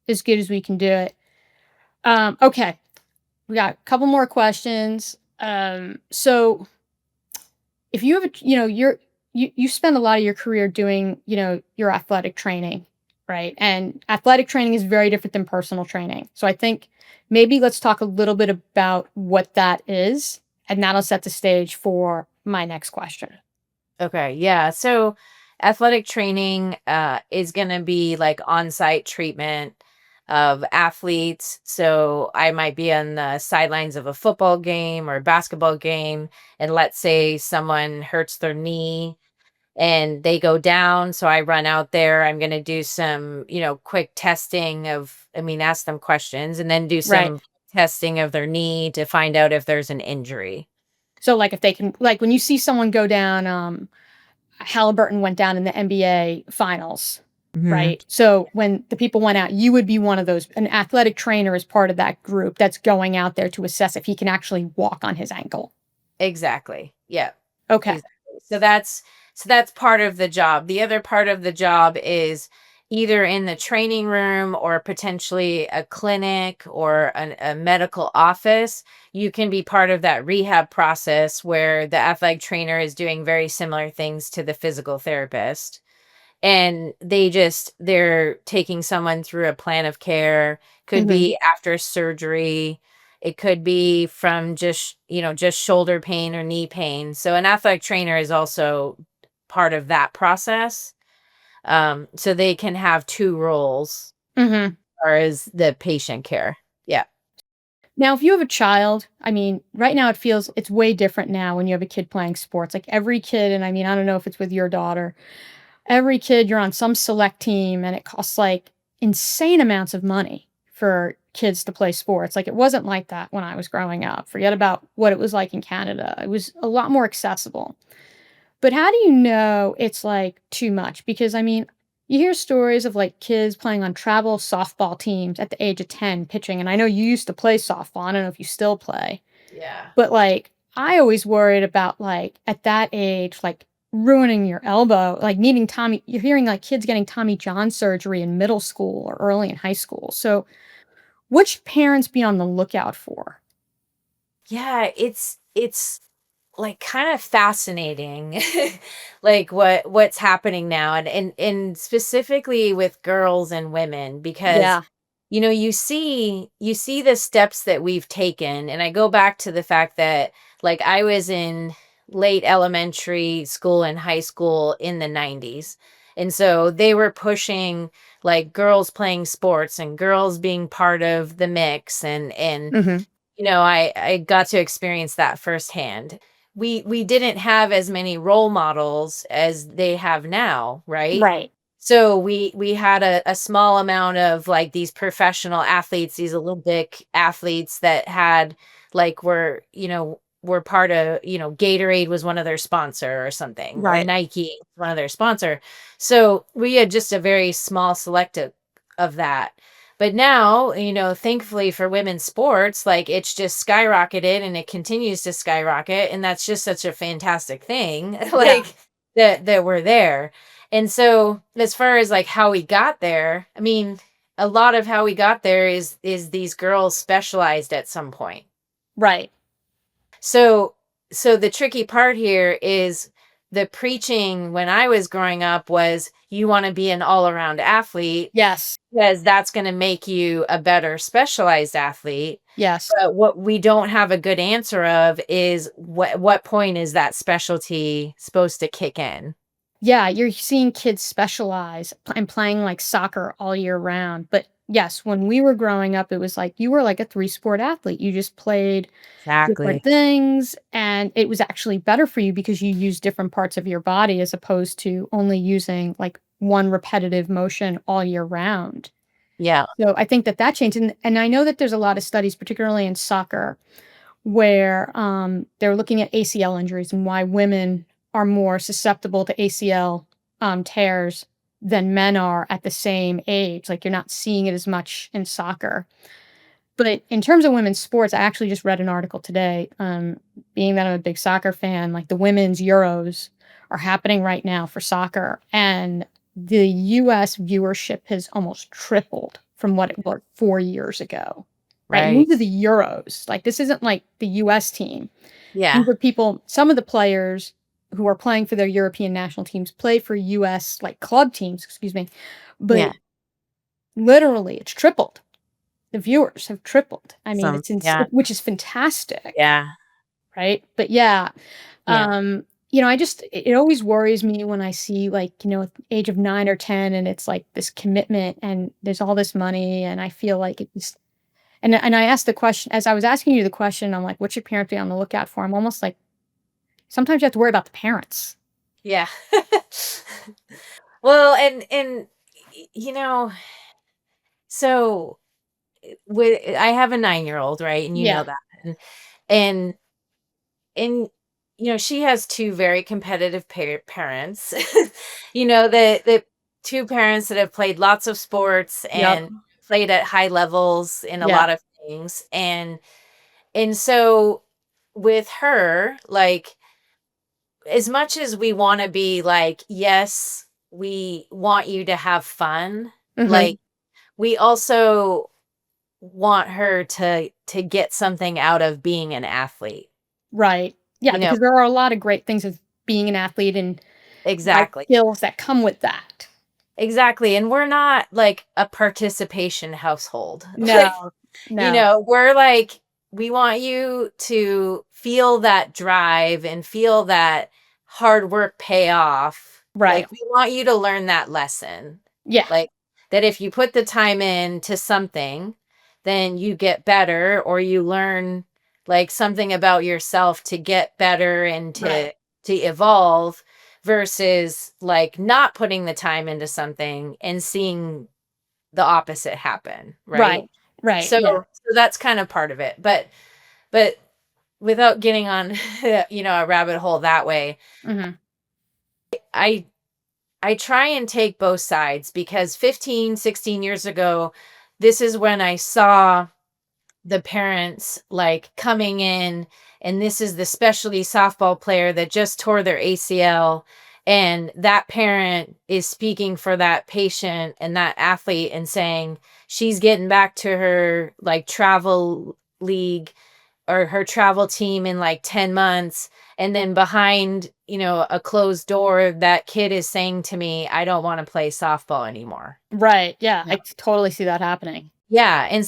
as good as we can do it. Okay, we got a couple more questions. So if you have you spend a lot of your career doing, your athletic training, right? And athletic training is very different than personal training. So I think maybe let's talk a little bit about what that is, and that'll set the stage for my next question. Okay, yeah. So athletic training is going to be like on-site treatment. of athletes. So I might be on the sidelines of a football game or a basketball game, and let's say someone hurts their knee and they go down. So I run out there. I'm going to do some, quick testing ask them questions and then do Right. some testing of their knee to find out if there's an injury. So, like, if they can, like, when you see someone go down, Halliburton went down in the NBA finals, Hmm. right? So when the people went out, you would be one of those. An athletic trainer is part of that group that's going out there to assess if he can actually walk on his ankle. Exactly. Yeah. Okay. Exactly. So that's part of the job. The other part of the job is either in the training room or potentially a clinic or a medical office. You can be part of that rehab process where the athletic trainer is doing very similar things to the physical therapist, and they're taking someone through a plan of care. Could Hmm. be after surgery, it could be from just shoulder pain or knee pain. So an athletic trainer is also part of that process. So they can have two roles Hmm. or as the patient care. Yeah. Now, if you have a child, I mean, right now it feels it's way different now when you have a kid playing sports. Like every kid, and I mean, I don't know if it's with your daughter, every kid, you're on some select team and it costs like insane amounts of money for kids to play sports. Like it wasn't like that when I was growing up. Forget about what it was like in Canada. It was a lot more accessible. But how do you know it's like too much? Because I mean, you hear stories of like kids playing on travel softball teams at the age of 10 pitching. And I know you used to play softball. I don't know if you still play, Yeah. but like I always worried about like at that age, like ruining your elbow, like needing Tommy. You're hearing like kids getting Tommy John surgery in middle school or early in high school. So, what should parents be on the lookout for? Yeah, it's like kind of fascinating like what's happening now, and specifically with girls and women, because Yeah. you see the steps that we've taken. And I go back to the fact that, like, I was in late elementary school and high school in the 90s, and so they were pushing like girls playing sports and girls being part of the mix, and Hmm. I got to experience that firsthand. We didn't have as many role models as they have now, right? Right. So we had a small amount of like these professional athletes, these Olympic athletes that had like were part of, Gatorade was one of their sponsor or something, or Right. Nike one of their sponsor. So we had just a very small selective of that. But now, thankfully for women's sports, like it's just skyrocketed and it continues to skyrocket. And that's just such a fantastic thing. Yeah. Like that we're there. And so as far as like how we got there, I mean, a lot of how we got there is these girls specialized at some point. Right. So so the tricky part here is the preaching when I was growing up was you want to be an all-around athlete Yes. because that's going to make you a better specialized athlete. Yes. But what we don't have a good answer of is what point is that specialty supposed to kick in? Yeah, you're seeing kids specialize and playing like soccer all year round. But yes, when we were growing up, it was like you were like a three sport athlete. You just played different Exactly. things, and it was actually better for you because you use different parts of your body as opposed to only using like one repetitive motion all year round. Yeah. So I think that that changed, and I know that there's a lot of studies, particularly in soccer, where they're looking at ACL injuries and why women are more susceptible to ACL tears than men are at the same age. Like you're not seeing it as much in soccer. But in terms of women's sports, I actually just read an article today. Being that I'm a big soccer fan, like the women's Euros are happening right now for soccer, and the US viewership has almost tripled from what it was 4 years ago. Right. And Right. these are the Euros. Like this isn't like the US team. These Yeah. are people, some of the players who are playing for their European national teams play for US like club teams, excuse me. But Yeah. literally it's tripled. The viewers have tripled. I mean, Some. it's Yeah. which is fantastic, Yeah. right? But yeah, Yeah. um, it always worries me when I see age of 9 or 10 and it's like this commitment and there's all this money and I feel like it just and I asked the question as I was asking you the question, I'm like, what should parents be on the lookout for? I'm almost like sometimes you have to worry about the parents. Yeah. Well, and you know, so I have a 9-year-old, right? And you Yeah. know that. And and she has two very competitive parents. The two parents that have played lots of sports Yep. and played at high levels in a Yeah. lot of things. And so with her, like, as much as we want to be like, yes, we want you to have fun, Mhm. like, we also want her to get something out of being an athlete. Right. Yeah, You know, because there are a lot of great things of being an athlete and life exactly. skills that come with that. Exactly. And we're not like a participation household. No. No. We're like, we want you to feel that drive and feel that hard work pay off. Right. Like, we want you to learn that lesson. Yeah. Like, that if you put the time into something, then you get better, or you learn like something about yourself to get better and Right. to evolve, versus like not putting the time into something and seeing the opposite happen, right? Right. Right. So Yeah. that's kind of part of it. But without getting on a rabbit hole that way, Mhm. I I try and take both sides, because 15, 16 years ago, this is when I saw the parents like coming in, and this is the specialty softball player that just tore their ACL, and that parent is speaking for that patient and that athlete and saying she's getting back to her like travel league or her travel team in like 10 months, and then behind a closed door, that kid is saying to me, I don't want to play softball anymore. Right. Yeah, I totally see that happening. Yeah, and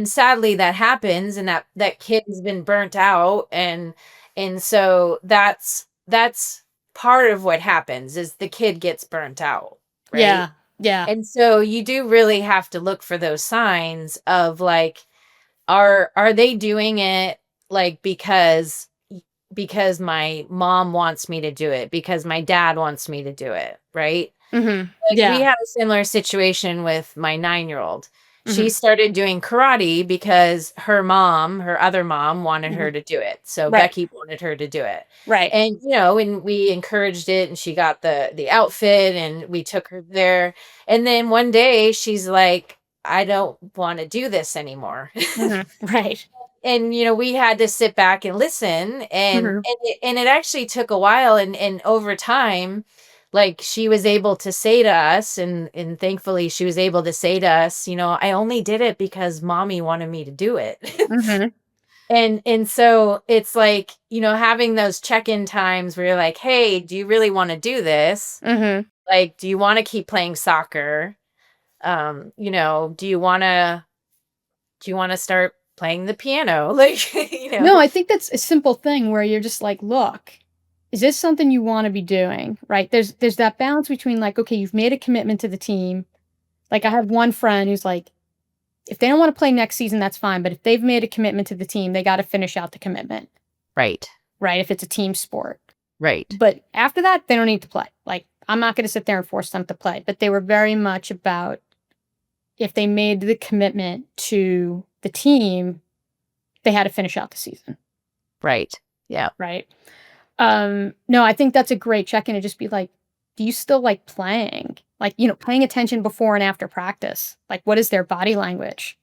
sadly that happens, and that kid has been burnt out, and so that's part of what happens, is the kid gets burnt out, right? Yeah. Yeah. And so you do really have to look for those signs of like, are they doing it like because my mom wants me to do it, because my dad wants me to do it, right? Mhm. Like, we Yeah. had a similar situation with my 9-year-old. She Mhm. started doing karate because her other mom wanted her Mhm. to do it. So Right. Becky wanted her to do it. Right. And we encouraged it, and she got the outfit, and we took her there. And then one day she's like, I don't want to do this anymore. Mhm. Right. And we had to sit back and listen, Mhm. and it actually took a while, and over time, like, she was able to say to us, and thankfully she was able to say to us, I only did it because mommy wanted me to do it. Mhm. And so it's like, having those check-in times where you're like, hey, do you really want to do this? Mhm. Like, do you want to keep playing soccer? Do you want to start playing the piano? Like, No, I think that's a simple thing where you're just like, "Look, is this something you wanna be doing?" Right? There's that balance between, like, okay, you've made a commitment to the team. Like, I have one friend who's like, if they don't wanna play next season, that's fine, but if they've made a commitment to the team, they gotta finish out the commitment, Right. right? If it's a team sport. Right. But after that, they don't need to play. Like, I'm not gonna sit there and force them to play, but they were very much about if they made the commitment to the team, they had to finish out the season, Right. Yeah. right? No, I think that's a great check-in to just be like, do you still like playing? Like, paying attention before and after practice. Like, what is their body language,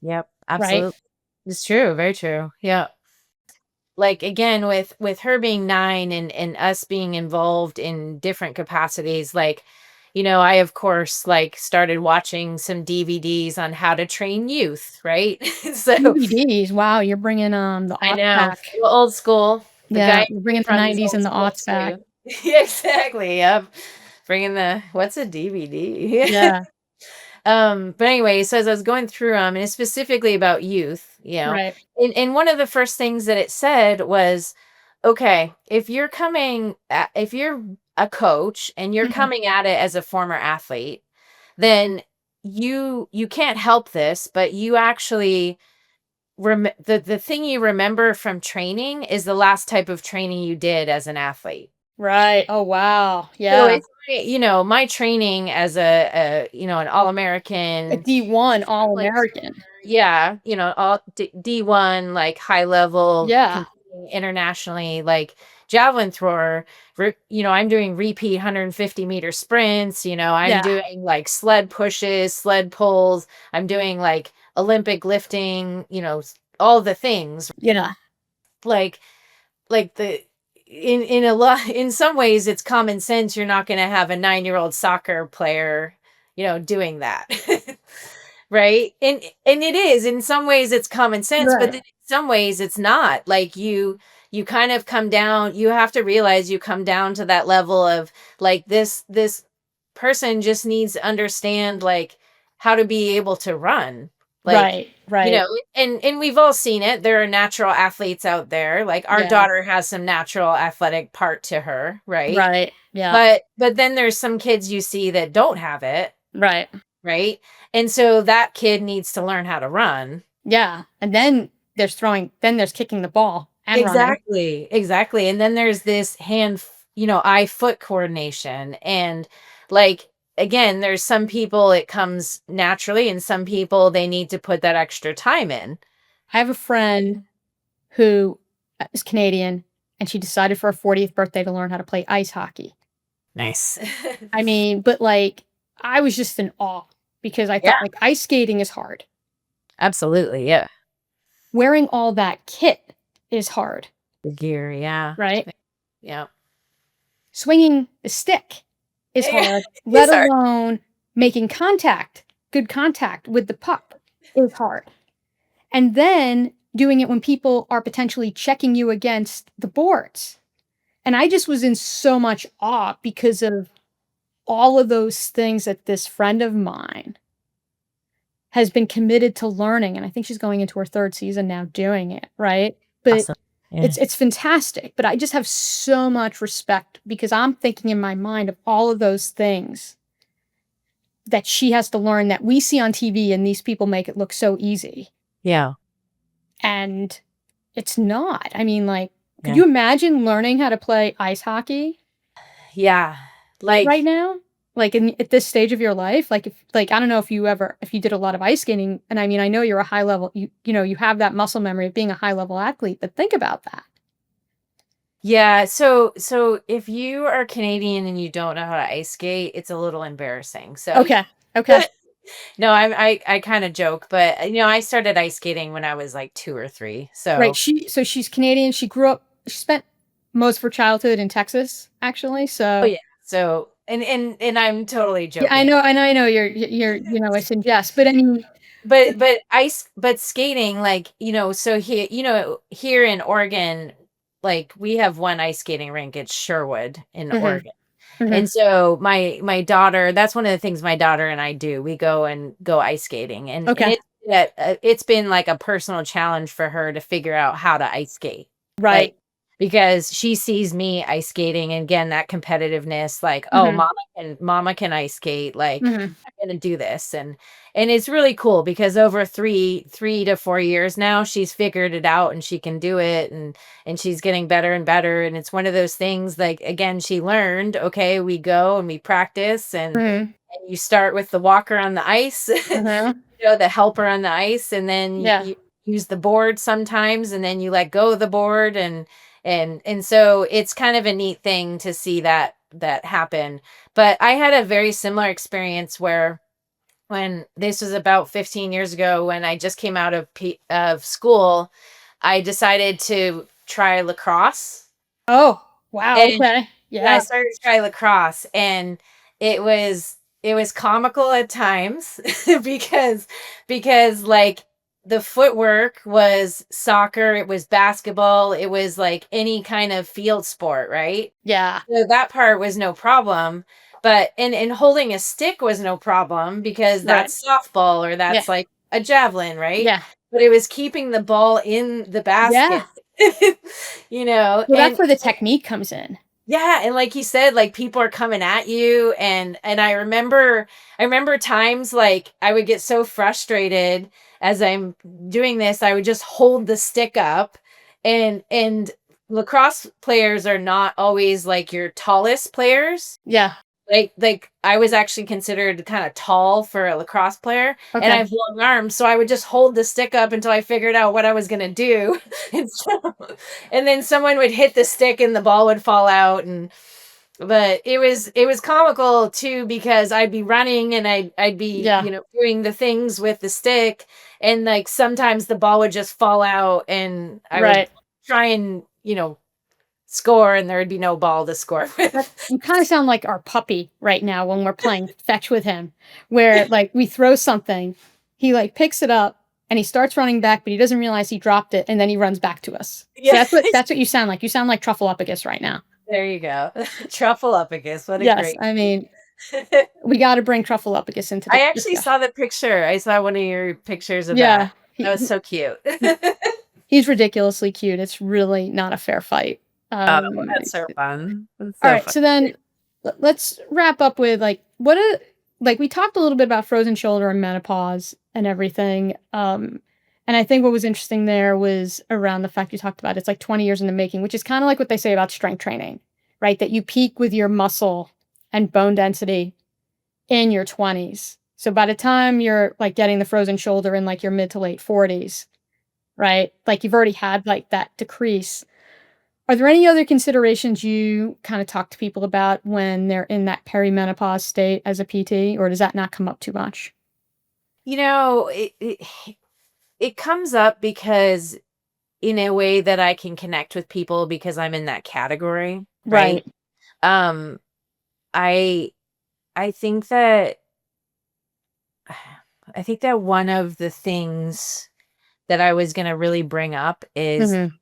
Yep. right? Absolutely. It's true. Very true. Yeah. Like, again, with her being 9, and us being involved in different capacities, like, I of course like started watching some DVDs on how to train youth, right? So DVDs, wow, you're bringing, the I aughts know, back. old school. The guy Yeah, in you're bringing the front is '90s old and the school aughts back. too. Yeah, exactly. Yep. Bringing the what's a DVD? Yeah, But anyway, so as I was going through them, and it's specifically about youth, right. and one of the first things that it said was, okay, if you're if you're a coach and you're Mhm. coming at it as a former athlete, then you can't help this, but you actually the thing you remember from training is the last type of training you did as an athlete. Right. Oh, wow. So Yeah. it's my training as an A All-American D1 Flexor, All-American. yeah, all D1, like, high level, Yeah. competing internationally, like, javelin thrower, I'm doing repeat 150-meter sprints, I'm Yeah. doing, like, sled pushes, sled pulls, I'm doing, like, Olympic lifting, all the things, Yeah. like the in a lot in some ways it's common sense you're not going to have a 9-year-old soccer player doing that. Right? And it is, in some ways it's common sense, but Right. then in some ways it's not. Like, you kind of come down, you have to realize you come down to that level of, like, this person just needs to understand, like, how to be able to run. Like, Right. Right. and we've all seen it. There are natural athletes out there. Like, our Yeah. daughter has some natural athletic part to her, right? Right. Yeah. But then there's some kids you see that don't have it, Right. right? And so that kid needs to learn how to run. Yeah. And then there's kicking the ball and running. Exactly, exactly. And then there's this eye foot coordination. And, like, again, there's some people it comes naturally, and some people they need to put that extra time in. I have a friend who is Canadian, and she decided for her 40th birthday to learn how to play ice hockey. Nice. I mean, but, like, I was just in awe because I Yeah, thought, like, ice skating is hard. absolutely. Yeah. Wearing all that kit is hard, The gear, yeah. right? Yeah. Swinging the stick is hard, let It's hard. alone making good contact with the puck is hard. And then doing it when people are potentially checking you against the boards. And I just was in so much awe because of all of those things that this friend of mine has been committed to learning, and I think she's going into her 3rd season now doing it, right? But Awesome. Yeah. it's fantastic, but I just have so much respect because I'm thinking in my mind of all of those things that she has to learn that we see on TV and these people make it look so easy, Yeah. and it's not. I mean, like, could Yeah. you imagine learning how to play ice hockey Yeah. right Like, now? Like, at this stage of your life? Like, I don't know if you did a lot of ice skating, and I mean, I know you're a high level you have that muscle memory of being a high level athlete, but think about that. yeah, so if you are Canadian and you don't know how to ice skate, it's a little embarrassing. So, Okay, okay. no, I kind of joke, but I started ice skating when I was like 2 or 3. Right, So, she's Canadian, she spent most of her childhood in Texas, actually, oh so yeah. So, and I'm totally yeah, I joking. know, I know you're it's in jest, but I mean But skating, like, so here, here in Oregon, like, we have one ice skating rink. It's Sherwood in Mhm, Oregon. mhm. And so my daughter, that's one of the things my daughter and I do. We go ice skating, and Okay. it's been like a personal challenge for her to figure out how to ice skate. Like, Right. because she sees me ice skating, and again, that competitiveness, like, oh, Mhm, mama can ice skate, like, mhm. I'm gonna do this. And it's really cool because over 3 to 4 years now, she's figured it out and she can do it, and she's getting better and better. And it's one of those things, like, again, she learned, okay, we go and we practice, Mhm, and you start with the walker on the ice, mhm. the helper on the ice, and then Yeah. you use the board sometimes, and then you let go of the board, and so it's kind of a neat thing to see that happen. But I had a very similar experience where, when this was about 15 years ago, when I just came out of school, I decided to try lacrosse. Oh, wow, And okay. yeah, I Yeah. started to try lacrosse, and it was comical at times because, like, the footwork was soccer, it was basketball, it was like any kind of field sport, right? Yeah. So that part was no problem, but and holding a stick was no problem because Right. that's softball, or Yeah. that's like a javelin, right? Yeah. But it was keeping the ball in the basket Yeah. You know, Well, that's and where the technique comes in. yeah, and like you said, like people are coming at you, and I remember times like I would get so frustrated as I'm doing this, I would just hold the stick up, and lacrosse players are not always like your tallest players. Yeah. Like I was actually considered kind of tall for a lacrosse player, and I Okay. have long arms, so I would just hold the stick up until I figured out what I was gonna do. And so, and then someone would hit the stick and the ball would fall out, and but it was comical too because I'd be running and I'd be, Yeah. you know, doing the things with the stick, and like sometimes the ball would just fall out and I would Right. try and, you know, score and there would be no ball to score That with. you kinda sound like our puppy right now when we're playing fetch with him, where, like, we throw something, he, like, picks it up, and he starts running back, but he doesn't realize he dropped it, and then he runs back to us. So Yeah. that's what you sound like. You sound like Truffleuppagus right now. There you go. Truffleuppagus, what a Yes, great I name. mean, we gotta bring Truffleuppagus into the I actually discussion. saw the picture. I saw one of your pictures of Yeah, that. That was so cute. he he's ridiculously cute. It's really not a fair fight. Oh, Um, that's so fun. That's so alright, fun. so then let's wrap up with, like, like, we talked a little bit about frozen shoulder and menopause and everything, and I think what was interesting there was around the fact you talked about it's, like, 20 years in the making, which is kinda like what they say about strength training, right? That you peak with your muscle and bone density in your 20s. So by the time you're, like, getting the frozen shoulder in, like, your mid to late 40s, right? Like, you've already had, like, that decrease. Are there any other considerations you kinda talk to people about when they're in that perimenopause state as a PT, or does that not come up too much? You know, it comes up because in a way that I can connect with people because I'm in that category, right? Right. Um, I I think that I think that one of the things that I was gonna really bring up Mhm.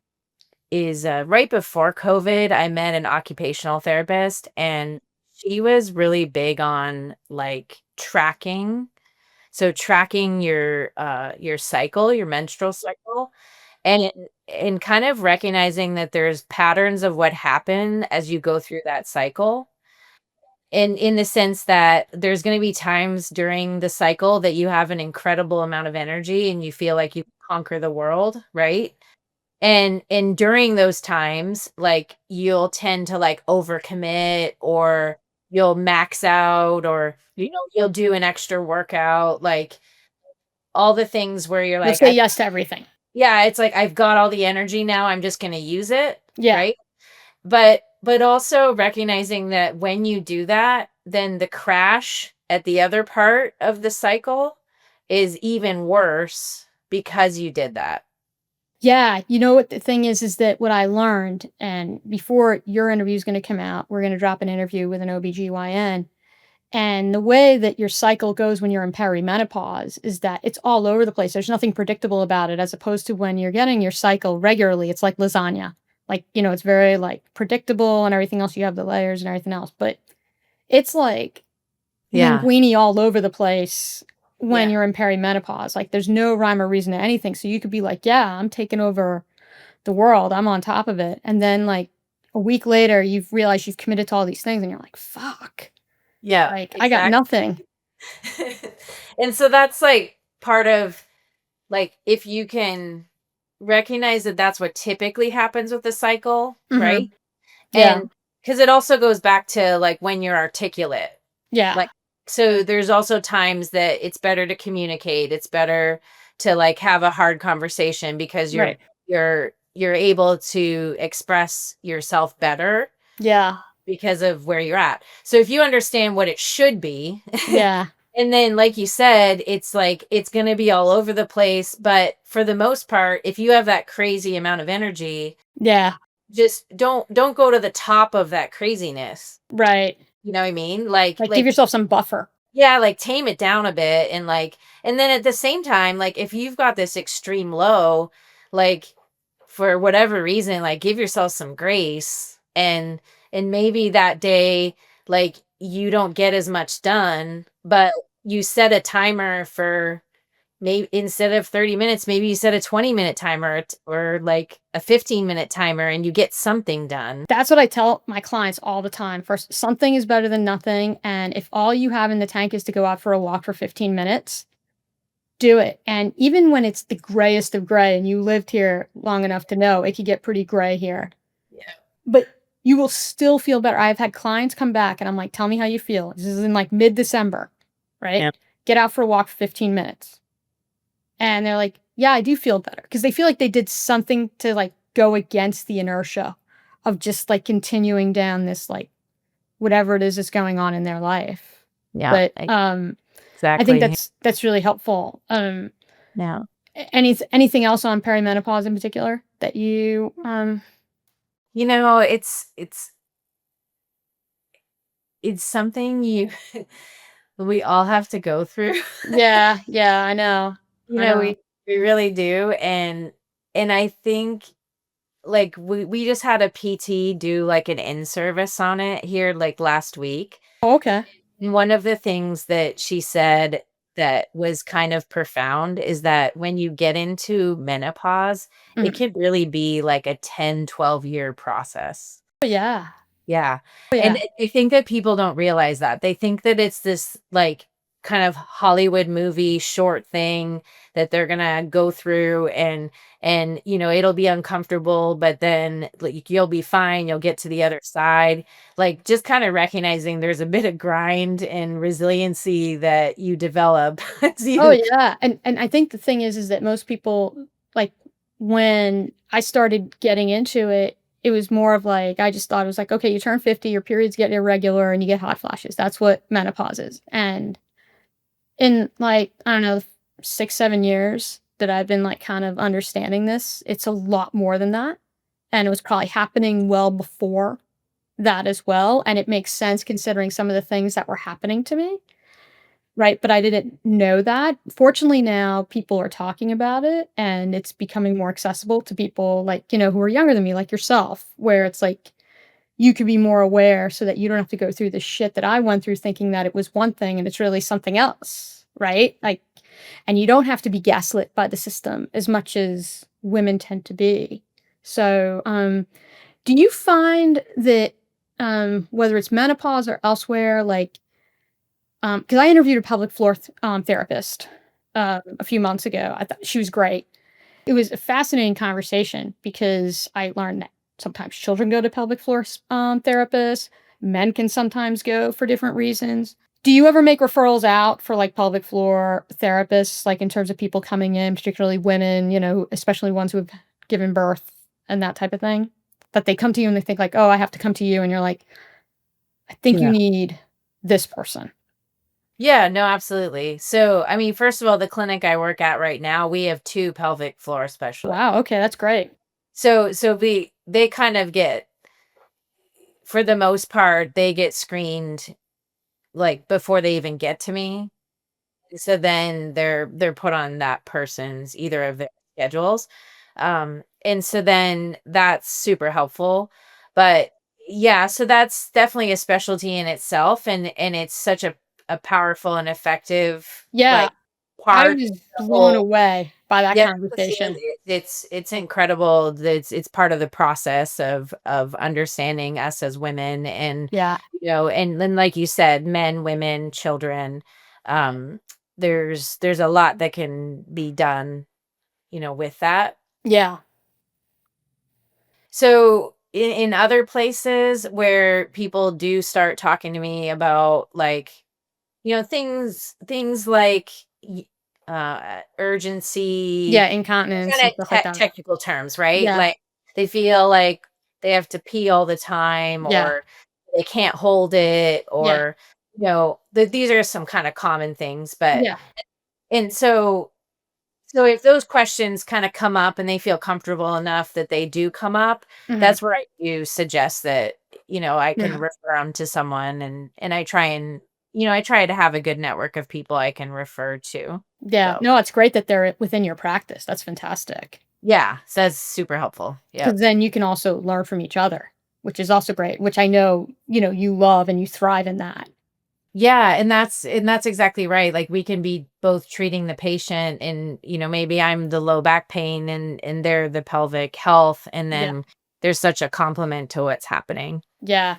is right before COVID, I met an occupational therapist, and she was really big on like tracking. So tracking your cycle, your menstrual cycle, and and kind of recognizing that there's patterns of what happen as you go through that cycle. And in the sense that there's going to be times during the cycle that you have an incredible amount of energy and you feel like you can conquer the world, right? And during those times, like, you'll tend to, like, overcommit or you'll max out or, you know, you'll do an extra workout, like, all the things where you're You'll like, say "I." yes to everything. Yeah, it's like, "I've got all the energy now, I'm just gonna use it," Yeah. right? But also recognizing that when you do that, then the crash at the other part of the cycle is even worse because you did that. Yeah, you know what the thing is that what I learned, and before your interview is gonna come out, we're gonna drop an interview with an OBGYN. And the way that your cycle goes when you're in perimenopause is that it's all over the place. There's nothing predictable about it as opposed to when you're getting your cycle regularly, it's like lasagna. Like, it's very like predictable and everything else. You have the layers and everything else, but it's like Yeah. linguini all over the place when Yeah. you're in perimenopause. Like there's no rhyme or reason to anything. So you could be like, yeah, I'm taking over the world. I'm on top of it. And then like a week later, you've realized you've committed to all these things and you're like, fuck, Yeah, like I got exactly. nothing. And so that's, like, part of, like, if you can recognize that that's what typically happens with the cycle, right? Mhm. Yeah. And because it also goes back to, like, when you're articulate. Yeah. Like, so there's also times that it's better to communicate, it's better to, like, have a hard conversation because Right. you're able to express yourself better Yeah. because of where you're at. So if you understand what it should be, Yeah. and then like you said, it's like it's going to be all over the place, but for the most part, if you have that crazy amount of energy, Yeah. just don't go to the top of that craziness. Right. You know what I mean? Like Like give like yourself some buffer. yeah, like tame it down a bit and like and then at the same time, like if you've got this extreme low, like for whatever reason, like give yourself some grace and maybe that day like you don't get as much done, but you set a timer for maybe instead of 30 minutes, maybe you set a 20-minute timer or like a 15-minute timer and you get something done. That's what I tell my clients all the time. First, something is better than nothing, and if all you have in the tank is to go out for a walk for 15 minutes, do it. And even when it's the grayest of gray, and you lived here long enough to know it could get pretty gray here, Yeah. but you will still feel better. I've had clients come back and I'm like, tell me how you feel. This is in like mid December, right? Yeah. Get out for a walk for 15 minutes. And they're like, yeah, I do feel better because they feel like they did something to like go against the inertia of just like continuing down this like whatever it is that's going on in their life. Yeah. But I think Exactly. that's really helpful. Yeah. Anything else on perimenopause in particular that you It's something we all have to go through. Yeah, yeah, I know. I know. We really do, and I think, like, we just had a PT do, like, an in-service on it here, like, last week. Oh, okay. And one of the things that she said that was kind of profound is that when you get into menopause, it Mhm. could really be like a 10-12 year process. Oh, yeah. Yeah, Oh, and yeah. I think that people don't realize that. They think that it's this, like, kind of Hollywood movie short thing that they're gonna go through and, it'll be uncomfortable, but then, like, you'll be fine, you'll get to the other side. Like, just kinda recognizing there's a bit of grind and resiliency that you develop as Oh, you. yeah, and I think the thing is that most people, like, when I started getting into it, it was more of like I just thought it was like, "Okay, you turn 50, your periods get irregular, and you get hot flashes. That's what menopause is." And in, like, I don't know, 6, 7 years that I've been, like, kind of understanding this, it's a lot more than that, and it was probably happening well before that as well, and it makes sense considering some of the things that were happening to me. Right, but I didn't know that. Fortunately, now people are talking about it, and it's becoming more accessible to people, like, who are younger than me, like yourself, where it's like, you could be more aware so that you don't have to go through the shit that I went through thinking that it was one thing and it's really something else, right? Like, and you don't have to be gaslit by the system as much as women tend to be. So, do you find that, whether it's menopause or elsewhere, like, because I interviewed a pelvic floor therapist, a few months ago. I thought she was great. It was a fascinating conversation because I learned that sometimes children go to pelvic floor therapists. Men can sometimes go for different reasons. Do you ever make referrals out for like pelvic floor therapists, like in terms of people coming in, particularly women, especially ones who have given birth and that type of thing? That they come to you and they think like, oh, I have to come to you, and you're like, I think you Yeah. need this person. Yeah, no, absolutely. So, I mean, first of all, the clinic I work at right now, we have 2 pelvic floor specialists. Wow. Okay, that's great. So they kind of get, for the most part, they get screened, like, before they even get to me. So then they're put on that person's either of their schedules. And so then that's super helpful. But yeah, so that's definitely a specialty in itself, and it's such a powerful and effective, Yeah, like, I part of was the blown whole. away by that Yeah, see, conversation. it's incredible that it's part of the process of understanding us as women, and, Yeah, and then, like you said, men, women, children, um, there's a lot that can be done, with that. yeah, So in other places where people do start talking to me about, like, things like, urgency, yeah, incontinence kinda and stuff like that. technical terms, right? Yeah, Like, they feel like they have to pee all the time, yeah, or they can't hold it, yeah, or, these are some kinda common things, but yeah, and so if those questions kinda come up and they feel comfortable enough that they do come up, mhm, that's where I do suggest that, I can yeah, refer them to someone, and I try to have a good network of people I can refer to. yeah. So, No, it's great that they're within your practice. That's fantastic. yeah, so that's super helpful. Yep. Because then you can also learn from each other, which is also great, which I know, you love and you thrive in that. Yeah, and that's exactly right. Like we can be both treating the patient and, maybe I'm the low back pain and they're the pelvic health and Yeah. then there's such a complement to what's happening. Yeah.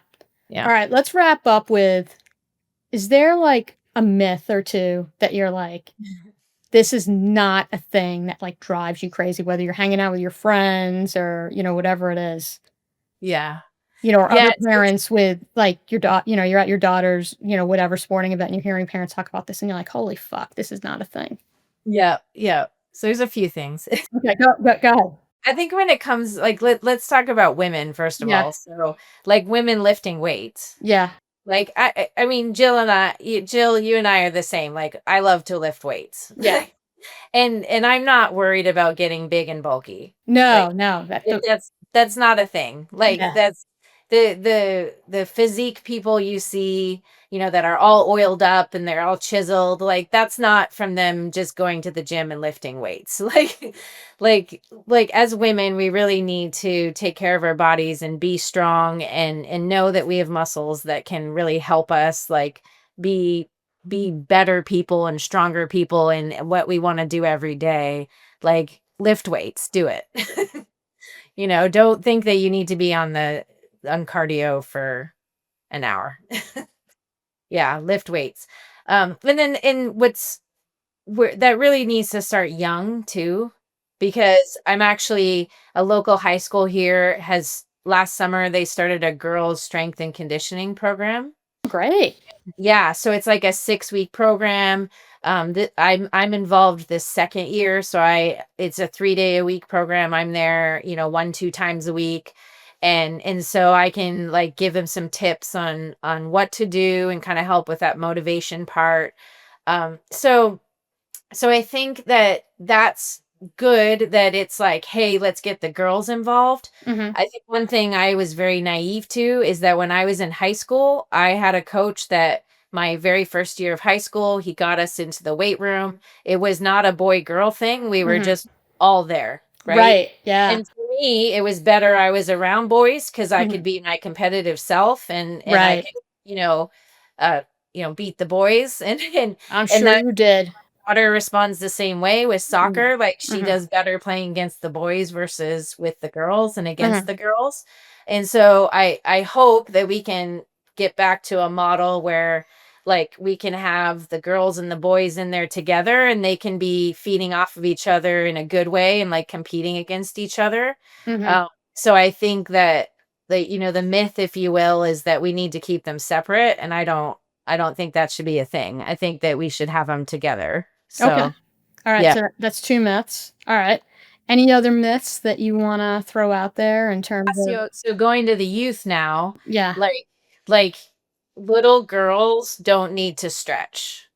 Yeah. All right, let's wrap up with, is there like a myth or two that you're like, this is not a thing that like drives you crazy, whether you're hanging out with your friends or, whatever it is, Yeah. or Yeah, other parents with like your you're at your daughter's, whatever sporting event and you're hearing parents talk about this and you're like, holy fuck, this is not a thing. yeah, yeah. So there's a few things. Okay, go ahead. I think when it comes like let's talk about women first of Yeah. all. So like women lifting weights. Yeah. Like I mean Jill, you and I are the same. Like I love to lift weights. Yeah. And I'm not worried about getting big and bulky. Like No, no, that's not a thing. Like yeah. that's the physique people you see, that are all oiled up and they're all chiseled, like that's not from them just going to the gym and lifting weights. Like as women, we really need to take care of our bodies and be strong and know that we have muscles that can really help us like be be better people and stronger people in what we want to do every day. Like lift weights, do it. Don't think that you need to be on cardio for an hour. Yeah, lift weights. And then in what's where that really needs to start young too, because I'm actually a local high school here has last summer they started a girls strength and conditioning program. Great. Yeah, so it's like a 6-week program. I'm involved this second year, so it's a 3-day a week program. I'm there, 1, 2 times a week, and so I can like give them some tips on what to do and kind of help with that motivation part. So I think that that's good that it's like, hey, let's get the girls involved. Mhm. I think one thing I was very naive to is that when I was in high school, I had a coach that my very first year of high school, he got us into the weight room. It was not a boy girl thing. We were Mhm. just all there, right? Right. Yeah. And for me, it was better I was around boys because I could Mhm. be my competitive self and I Right. could, uh, beat the boys I'm and sure you did. daughter responds the same way with Mhm. soccer. Like she Mhm. does better playing against the boys versus with the girls and against Mhm. the girls. And so I hope that we can get back to a model where like we can have the girls and the boys in there together and they can be feeding off of each other in a good way and like competing against each other. Mhm. Um, so I think that the myth, if you will, is that we need to keep them separate. And I don't think that should be a thing. I think that we should have them together. Okay. So, All right. yeah. So that's 2 myths. All right. Any other myths that you wanna throw out there in terms of, So going to the youth now, yeah. like little girls don't need to stretch.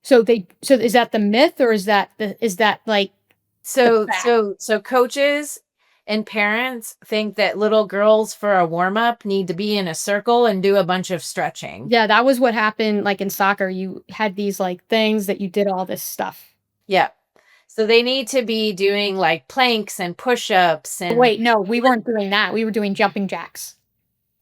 So is that the myth or is that like the So fact? so so coaches and parents think that little girls for a warm up need to be in a circle and do a bunch of stretching. Yeah, that was what happened like in soccer. You had these like things that you did all this stuff. Yeah. So they need to be doing like planks and push-ups and Wait, no, we weren't doing that. We were doing jumping jacks.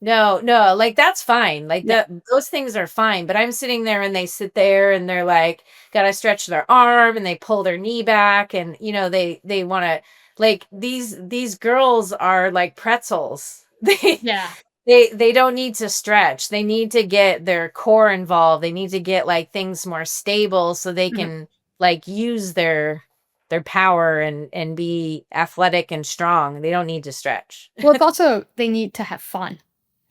no, no, like that's fine. Like Yeah. that those things are fine, but I'm sitting there and they sit there and they're like gotta stretch their arm and they pull their knee back and they want to like these girls are like pretzels. They Yeah. they don't need to stretch. They need to get their core involved. They need to get like things more stable so they Mhm. can like use their power and be athletic and strong. They don't need to stretch. Well, it's also they need to have fun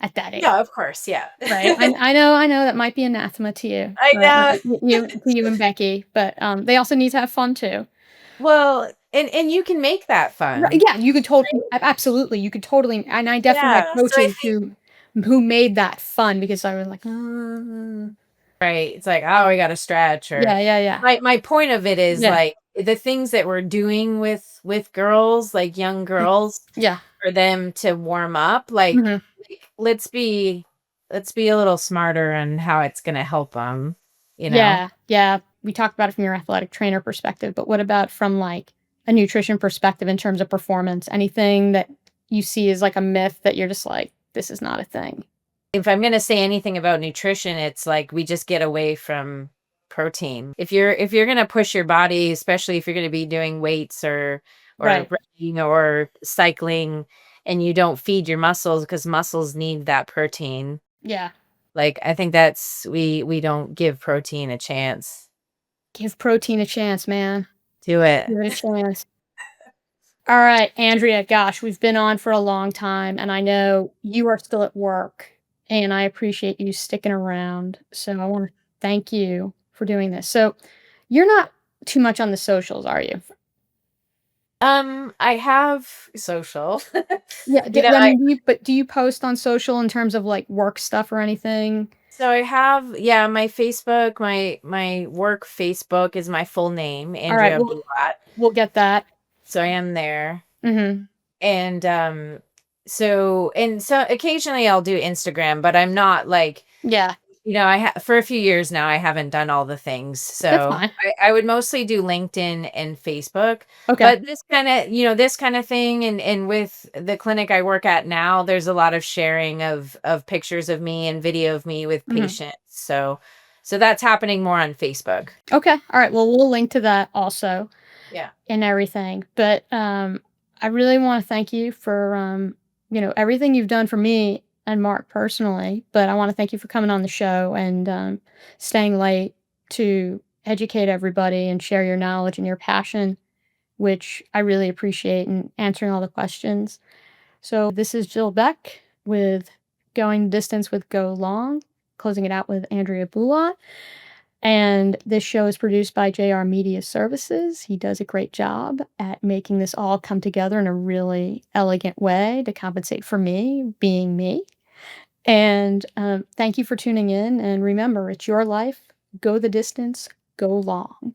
at that age, Yeah, of course, yeah. right? I know that might be anathema to you, I but, know. to you and Becky, but, they also need to have fun too. Well, and you can make that Right, fun, yeah, you could totally right? absolutely, you could totally, and I definitely had Yeah, so I coaches think who made that fun because I was like, right, it's like, "Oh, we gotta stretch," or yeah, yeah, yeah, my point of it is, yeah, like, the things that we're doing with girls, like, young mm, girls, yeah, for them to warm up, mhm, let's be a little smarter on how it's gonna help them, you know? yeah, yeah. We talked about it from your athletic trainer perspective, but what about from, like, a nutrition perspective in terms of performance? Anything that you see as, like, a myth that you're just like, "This is not a thing?" if I'm gonna say anything about nutrition, it's like we just get away from protein. If you're gonna push your body, especially if you're gonna be doing weights or Right. running or cycling, and you don't feed your muscles because muscles need that protein. Yeah. Like, I think that's we don't give protein a chance. Give protein a chance, man. Do it. Give it a chance. All right, Andrea, gosh, we've been on for a long time, and I know you are still at work, and I appreciate you sticking around. So I want to thank you for doing this. So you're not too much on the socials, are you? I have social. Yeah, You know, I mean, do you post on social in terms of like work stuff or anything? so I have, yeah, my Facebook, my work Facebook is my full name, All right, Andrea Bulat. we'll get that. So I am there. Mhm. And so occasionally I'll do Instagram, but I'm not like, Yeah, for a few years now I haven't done all the things. that's So fine. I would mostly do LinkedIn and Facebook. Okay. But this kind of thing, and with the clinic I work at now, there's a lot of sharing of pictures of me and video of me with Mhm. patients. So that's happening more on Facebook. Okay. All right. Well, we'll link to that also Yeah. and everything. But I really want to thank you for everything you've done for me and Mark personally. But I want to thank you for coming on the show and staying late to educate everybody and share your knowledge and your passion, which I really appreciate, and answering all the questions. So this is Jill Beck with Going Distance with Go Long, closing it out with Andrea Bulat. And this show is produced by JR Media Services. He does a great job at making this all come together in a really elegant way to compensate for me being me. And thank you for tuning in. And remember, it's your life. Go the distance, go long.